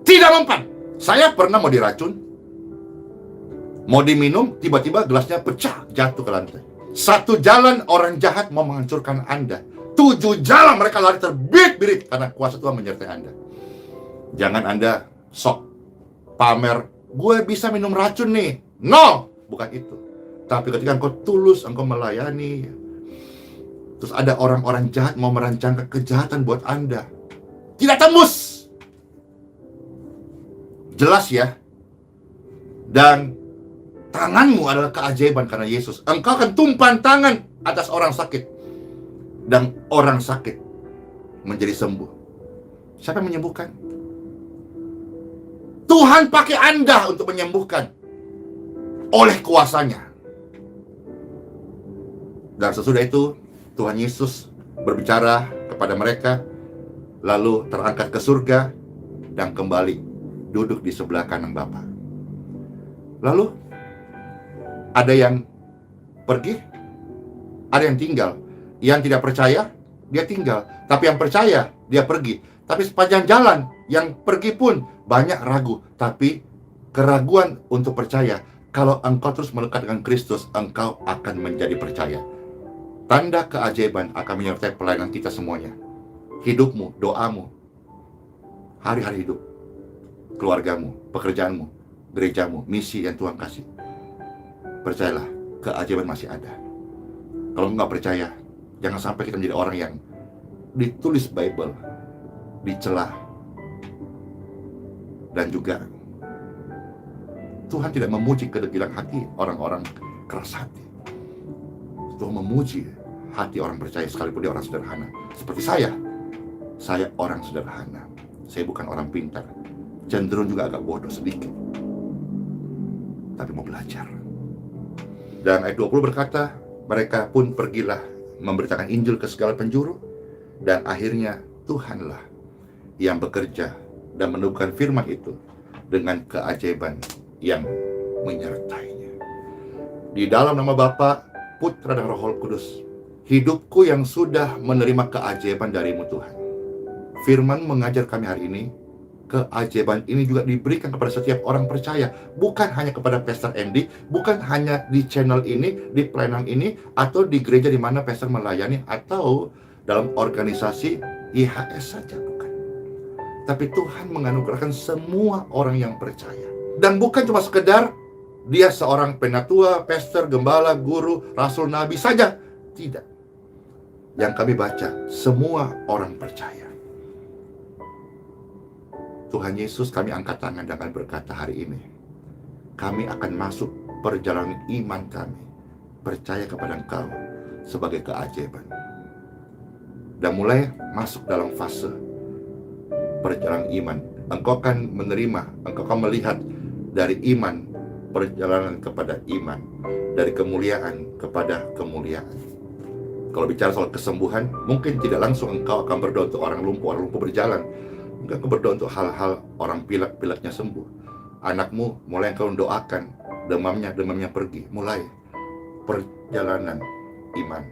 tidak mempan. Saya pernah mau diracun, mau diminum, tiba-tiba gelasnya pecah, jatuh ke lantai. Satu jalan orang jahat mau menghancurkan Anda, 7 jalan mereka lari terbirit-birit karena kuasa Tuhan menyertai Anda. Jangan Anda sok pamer, gue bisa minum racun nih. No, bukan itu. Tapi ketika engkau tulus, engkau melayani, terus ada orang-orang jahat mau merancangkan kejahatan buat Anda, tidak tembus. Jelas ya. Dan tanganmu adalah keajaiban karena Yesus. Engkau akan tumpang tangan atas orang sakit, dan orang sakit menjadi sembuh. Siapa yang menyembuhkan? Tuhan pakai Anda untuk menyembuhkan oleh kuasanya. Dan sesudah itu Tuhan Yesus berbicara kepada mereka, lalu terangkat ke surga dan kembali duduk di sebelah kanan Bapa. Lalu ada yang pergi, ada yang tinggal. Yang tidak percaya, dia tinggal. Tapi yang percaya, dia pergi. Tapi sepanjang jalan, yang pergi pun banyak ragu. Tapi keraguan untuk percaya, kalau engkau terus melekat dengan Kristus, engkau akan menjadi percaya. Tanda keajaiban akan menyertai pelayanan kita semuanya. Hidupmu, doamu, hari-hari hidup, keluargamu, pekerjaanmu, gerejamu, misi yang Tuhan kasih. Percayalah, keajaiban masih ada. Kalau nggak percaya, jangan sampai kita menjadi orang yang ditulis Bible, dicela. Dan juga Tuhan tidak memuji kedegilan hati orang-orang keras hati. Tuhan memuji hati orang percaya sekalipun dia orang sederhana. Seperti saya orang sederhana. Saya bukan orang pintar, cenderung juga agak bodoh sedikit, tapi mau belajar. Dan ayat 20 berkata, mereka pun pergilah memberitakan Injil ke segala penjuru, dan akhirnya Tuhanlah yang bekerja dan meneguhkan firman itu dengan keajaiban yang menyertainya. Di dalam nama Bapa, Putra dan Roh Kudus, hidupku yang sudah menerima keajaiban darimu Tuhan. Firman mengajar kami hari ini, keajaiban ini juga diberikan kepada setiap orang percaya, bukan hanya kepada Pastor Andy, bukan hanya di channel ini, di pelayanan ini, atau di gereja di mana Pastor melayani, atau dalam organisasi IHS saja, bukan. Tapi Tuhan menganugerahkan semua orang yang percaya. Dan bukan cuma sekedar dia seorang penatua, pastor, gembala, guru, rasul, nabi saja. Tidak. Yang kami baca, semua orang percaya. Tuhan Yesus, kami angkat tangan dan kami berkata hari ini, kami akan masuk perjalanan iman kami, percaya kepada Engkau sebagai keajaiban. Dan mulai masuk dalam fase perjalanan iman. Engkau akan menerima, engkau akan melihat dari iman, perjalanan kepada iman, dari kemuliaan kepada kemuliaan. Kalau bicara soal kesembuhan, mungkin tidak langsung engkau akan berdoa untuk orang lumpuh berjalan. Mungkin engkau berdoa untuk hal-hal orang pilek-pileknya sembuh. Anakmu mulai engkau doakan, demamnya pergi. Mulai perjalanan iman.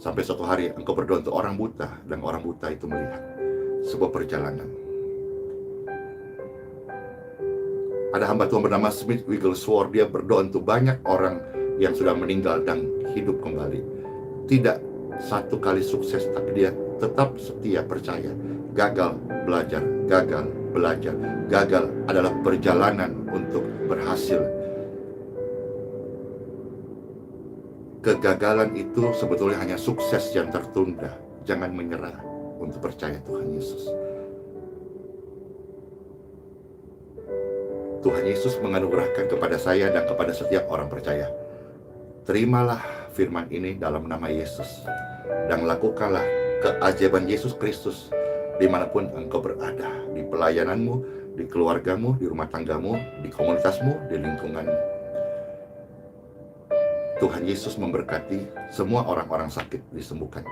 Sampai suatu hari engkau berdoa untuk orang buta, dan orang buta itu melihat. Sebuah perjalanan. Ada hamba Tuhan bernama Smith Wigglesworth. Dia berdoa untuk banyak orang yang sudah meninggal dan hidup kembali. Tidak satu kali sukses, tapi dia tetap setia percaya. Gagal, belajar, gagal, belajar. Gagal adalah perjalanan untuk berhasil. Kegagalan itu sebetulnya hanya sukses yang tertunda. Jangan menyerah untuk percaya Tuhan Yesus. Tuhan Yesus menganugerahkan kepada saya dan kepada setiap orang percaya. Terimalah firman ini dalam nama Yesus, dan lakukanlah keajaiban Yesus Kristus dimanapun engkau berada, di pelayananmu, di keluargamu, di rumah tanggamu, di komunitasmu, di lingkunganmu. Tuhan Yesus memberkati semua orang-orang sakit disembuhkan.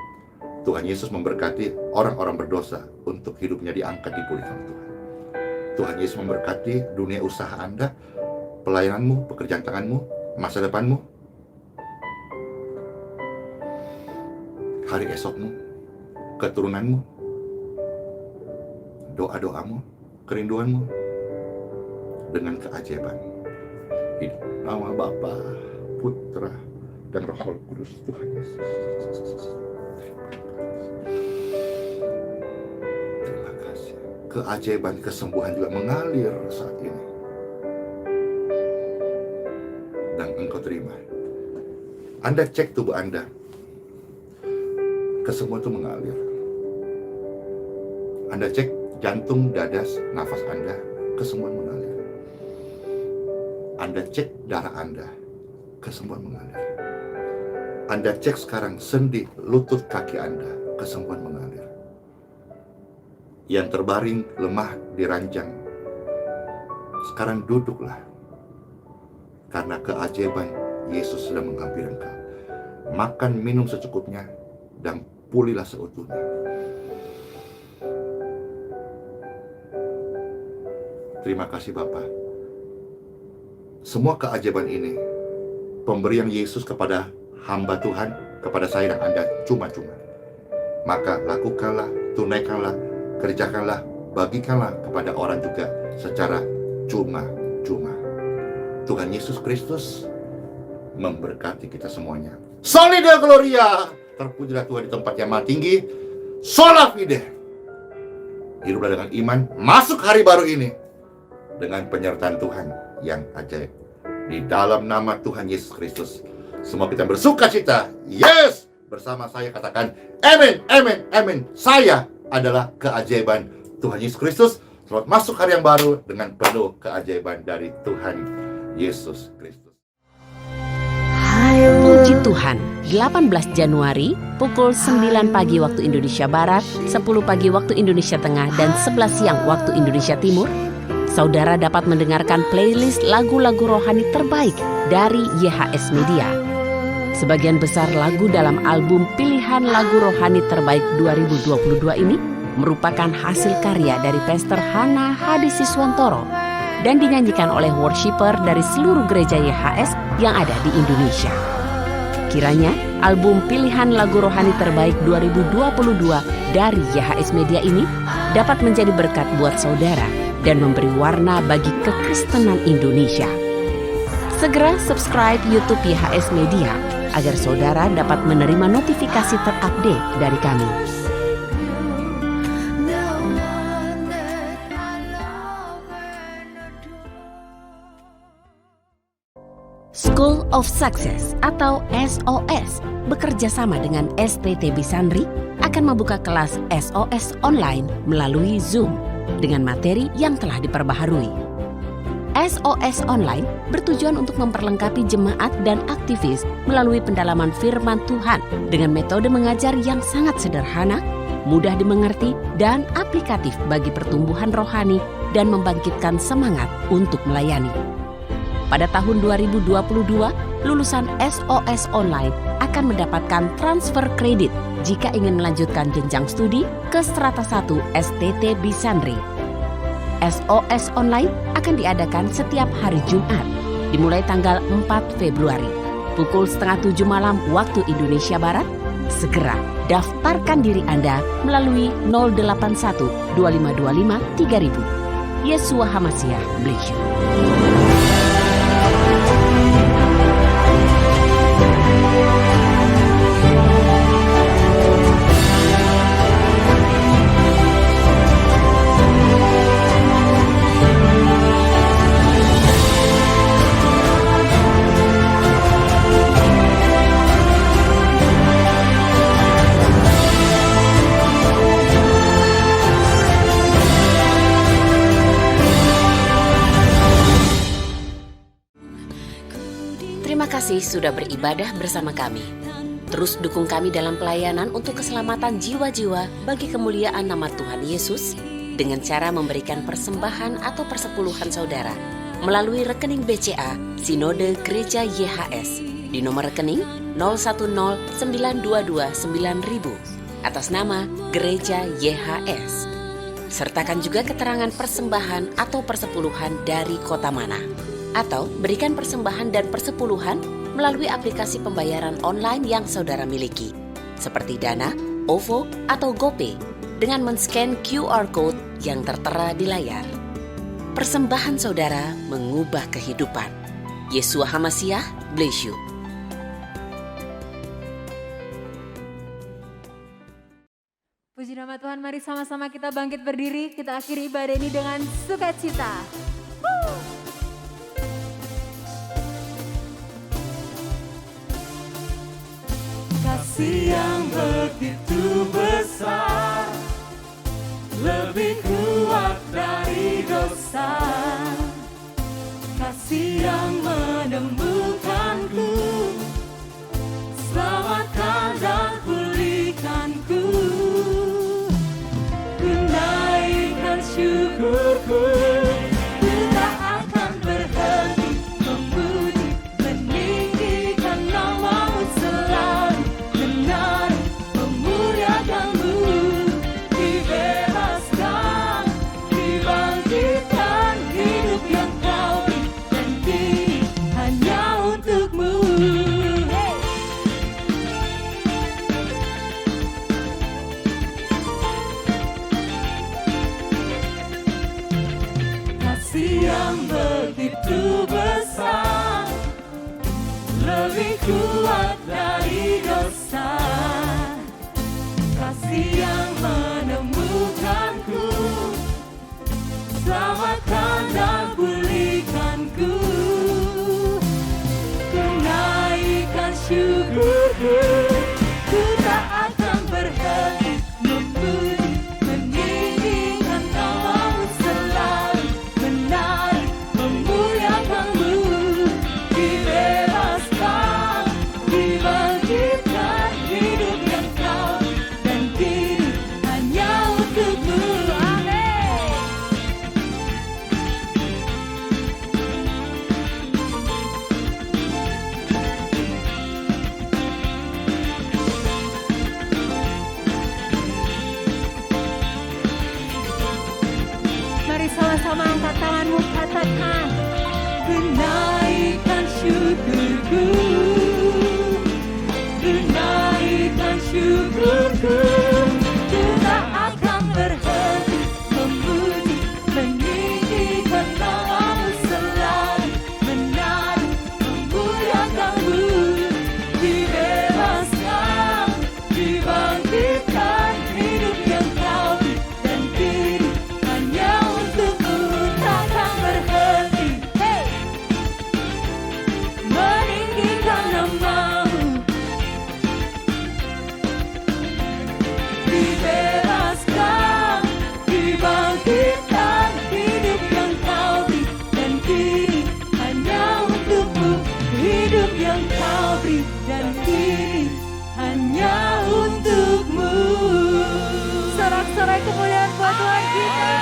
Tuhan Yesus memberkati orang-orang berdosa untuk hidupnya diangkat, dipulihkan Tuhan. Tuhan Yesus memberkati dunia usaha Anda, pelayananmu, pekerjaan tanganmu, masa depanmu, hari esokmu, keturunanmu, doa-doamu, kerinduanmu, dengan keajaiban. Di nama Bapa, Putra, dan Roh Kudus, Tuhan Yesus. Terima kasih. Keajaiban kesembuhan juga mengalir saat ini. Dan engkau terima. Anda cek tubuh Anda. Kesembuhan itu mengalir. Anda cek jantung, dada, nafas Anda, kesembuhan mengalir. Anda cek darah Anda, kesembuhan mengalir. Anda cek sekarang sendi, lutut, kaki Anda, kesembuhan mengalir. Yang terbaring, lemah, diranjang, sekarang duduklah. Karena keajaiban Yesus sedang menghampiri engkau. Makan, minum secukupnya, dan pulihlah seutuhnya. Terima kasih Bapa. Semua keajaiban ini, pemberian Yesus kepada hamba Tuhan, kepada saya dan Anda, cuma-cuma. Maka lakukanlah, tunaikanlah, kerjakanlah, bagikanlah kepada orang juga secara cuma-cuma. Tuhan Yesus Kristus memberkati kita semuanya. Soli Deo Gloria. Terpujilah Tuhan di tempat yang maha tinggi. Sola Fide. Hiduplah dengan iman, masuk hari baru ini dengan penyertaan Tuhan yang ajaib. Di dalam nama Tuhan Yesus Kristus, semua kita bersuka cita. Yes! Bersama saya katakan, amin, amin, amin. Saya adalah keajaiban Tuhan Yesus Kristus. Selamat masuk hari yang baru dengan penuh keajaiban dari Tuhan Yesus Kristus. Puji Tuhan, 18 Januari pukul 9 pagi waktu Indonesia Barat, 10 pagi waktu Indonesia Tengah, dan 11 siang waktu Indonesia Timur, saudara dapat mendengarkan playlist lagu-lagu rohani terbaik dari YHS Media. Sebagian besar lagu dalam album Pilihan Lagu Rohani Terbaik 2022 ini merupakan hasil karya dari Pastor Hana Hadisiswantoro dan dinyanyikan oleh worshiper dari seluruh gereja YHS yang ada di Indonesia. Kiranya album Pilihan Lagu Rohani Terbaik 2022 dari YHS Media ini dapat menjadi berkat buat saudara dan memberi warna bagi kekristenan Indonesia. Segera subscribe YouTube YHS Media agar saudara dapat menerima notifikasi terupdate dari kami. School of Success atau SOS bekerja sama dengan STT Bisandri akan membuka kelas SOS online melalui Zoom dengan materi yang telah diperbaharui. SOS Online bertujuan untuk memperlengkapi jemaat dan aktivis melalui pendalaman firman Tuhan dengan metode mengajar yang sangat sederhana, mudah dimengerti, dan aplikatif bagi pertumbuhan rohani dan membangkitkan semangat untuk melayani. Pada tahun 2022, lulusan SOS Online akan mendapatkan transfer kredit jika ingin melanjutkan jenjang studi ke strata 1 STT Bisandri. SOS Online akan diadakan setiap hari Jumat, dimulai tanggal 4 Februari, pukul setengah 7 malam waktu Indonesia Barat. Segera daftarkan diri Anda melalui 081 2525 3000. Yesua Hamasiah, bless you. Terima kasih sudah beribadah bersama kami. Terus dukung kami dalam pelayanan untuk keselamatan jiwa-jiwa bagi kemuliaan nama Tuhan Yesus dengan cara memberikan persembahan atau persepuluhan saudara melalui rekening BCA Sinode Gereja YHS di nomor rekening 0109229.000 atas nama Gereja YHS. Sertakan juga keterangan persembahan atau persepuluhan dari kota mana. Atau berikan persembahan dan persepuluhan melalui aplikasi pembayaran online yang saudara miliki, seperti Dana, OVO, atau GoPay, dengan men-scan QR Code yang tertera di layar. Persembahan saudara mengubah kehidupan. Yesua Hamasiah, bless you. Puji nama Tuhan, mari sama-sama kita bangkit berdiri, kita akhiri ibadah ini dengan sukacita. Kasih yang begitu besar, lebih kuat dari dosa. Kasih yang menemukanku, selamatkan dan pulihkanku. Ku naikkan syukurku, ku tak akan berhenti memuji, meninggikan namamu selalu, benar memuliakanmu. Dibebaskan, dibangkitkan, hidup yang kau beri dan kini hanya untukmu. Kasih yang begitu besar, lebih kuat dari dosa. Kasih yang menemukanku, selamatkan dan pulihkanku. Ku naikkan syukurku, ku tak akan berhenti memuji, meninggikan namamu selalu, benar memuliakanmu. Dibebaskan, dibangkitkan, hidup yang kau dan kini hanya untukmu. Amin. Mari sama-sama angkat tanganmu, katakan, ku naikkan syukurku, ku naikkan syukurku, ku tak akan berhenti memuji, meninggikan namamu selalu, benar memuliakanmu. Dibebaskan, dibangkitkan, hidup yang kau beri dan kini hanya untukmu. Takkan berhenti, hey, meninggikan namamu. Dibebaskan, dibangkitkan, hidup yang kau beri dan kini hanya untukmu. Hidup yang kau beri dan kini hanya untukmu. Sorak-sorai kemuliaan buat Tuhan kita.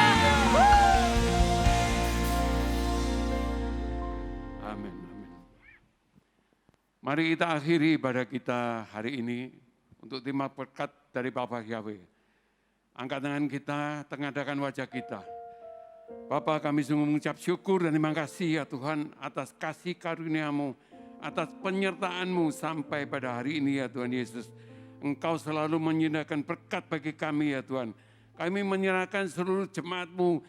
Amin, amin. Mari kita akhiri ibadah kita hari ini untuk terima berkat dari Bapak Yahweh. Angkat tangan kita, tengadahkan wajah kita. Bapa, kami sungguh mengucap syukur dan terima kasih ya Tuhan atas kasih karunia-Mu, atas penyertaan-Mu sampai pada hari ini ya Tuhan Yesus. Engkau selalu menyediakan berkat bagi kami ya Tuhan. Kami menyerahkan seluruh jemaat-Mu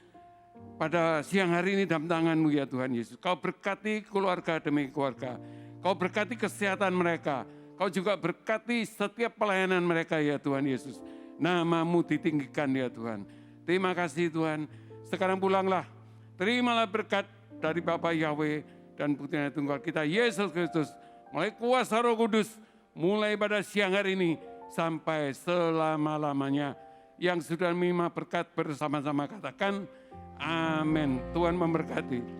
pada siang hari ini dalam tangan-Mu ya Tuhan Yesus. Kau berkati keluarga demi keluarga. Kau berkati kesehatan mereka. Kau juga berkati setiap pelayanan mereka ya Tuhan Yesus. Nama-Mu ditinggikan ya Tuhan. Terima kasih Tuhan. Sekarang pulanglah. Terimalah berkat dari Bapa Yahweh dan Putra Tunggal kita Yesus Kristus. Mulai kuasa Roh Kudus. Mulai pada siang hari ini sampai selama-lamanya. Yang sudah menerima berkat bersama-sama katakan amin. Tuhan memberkati.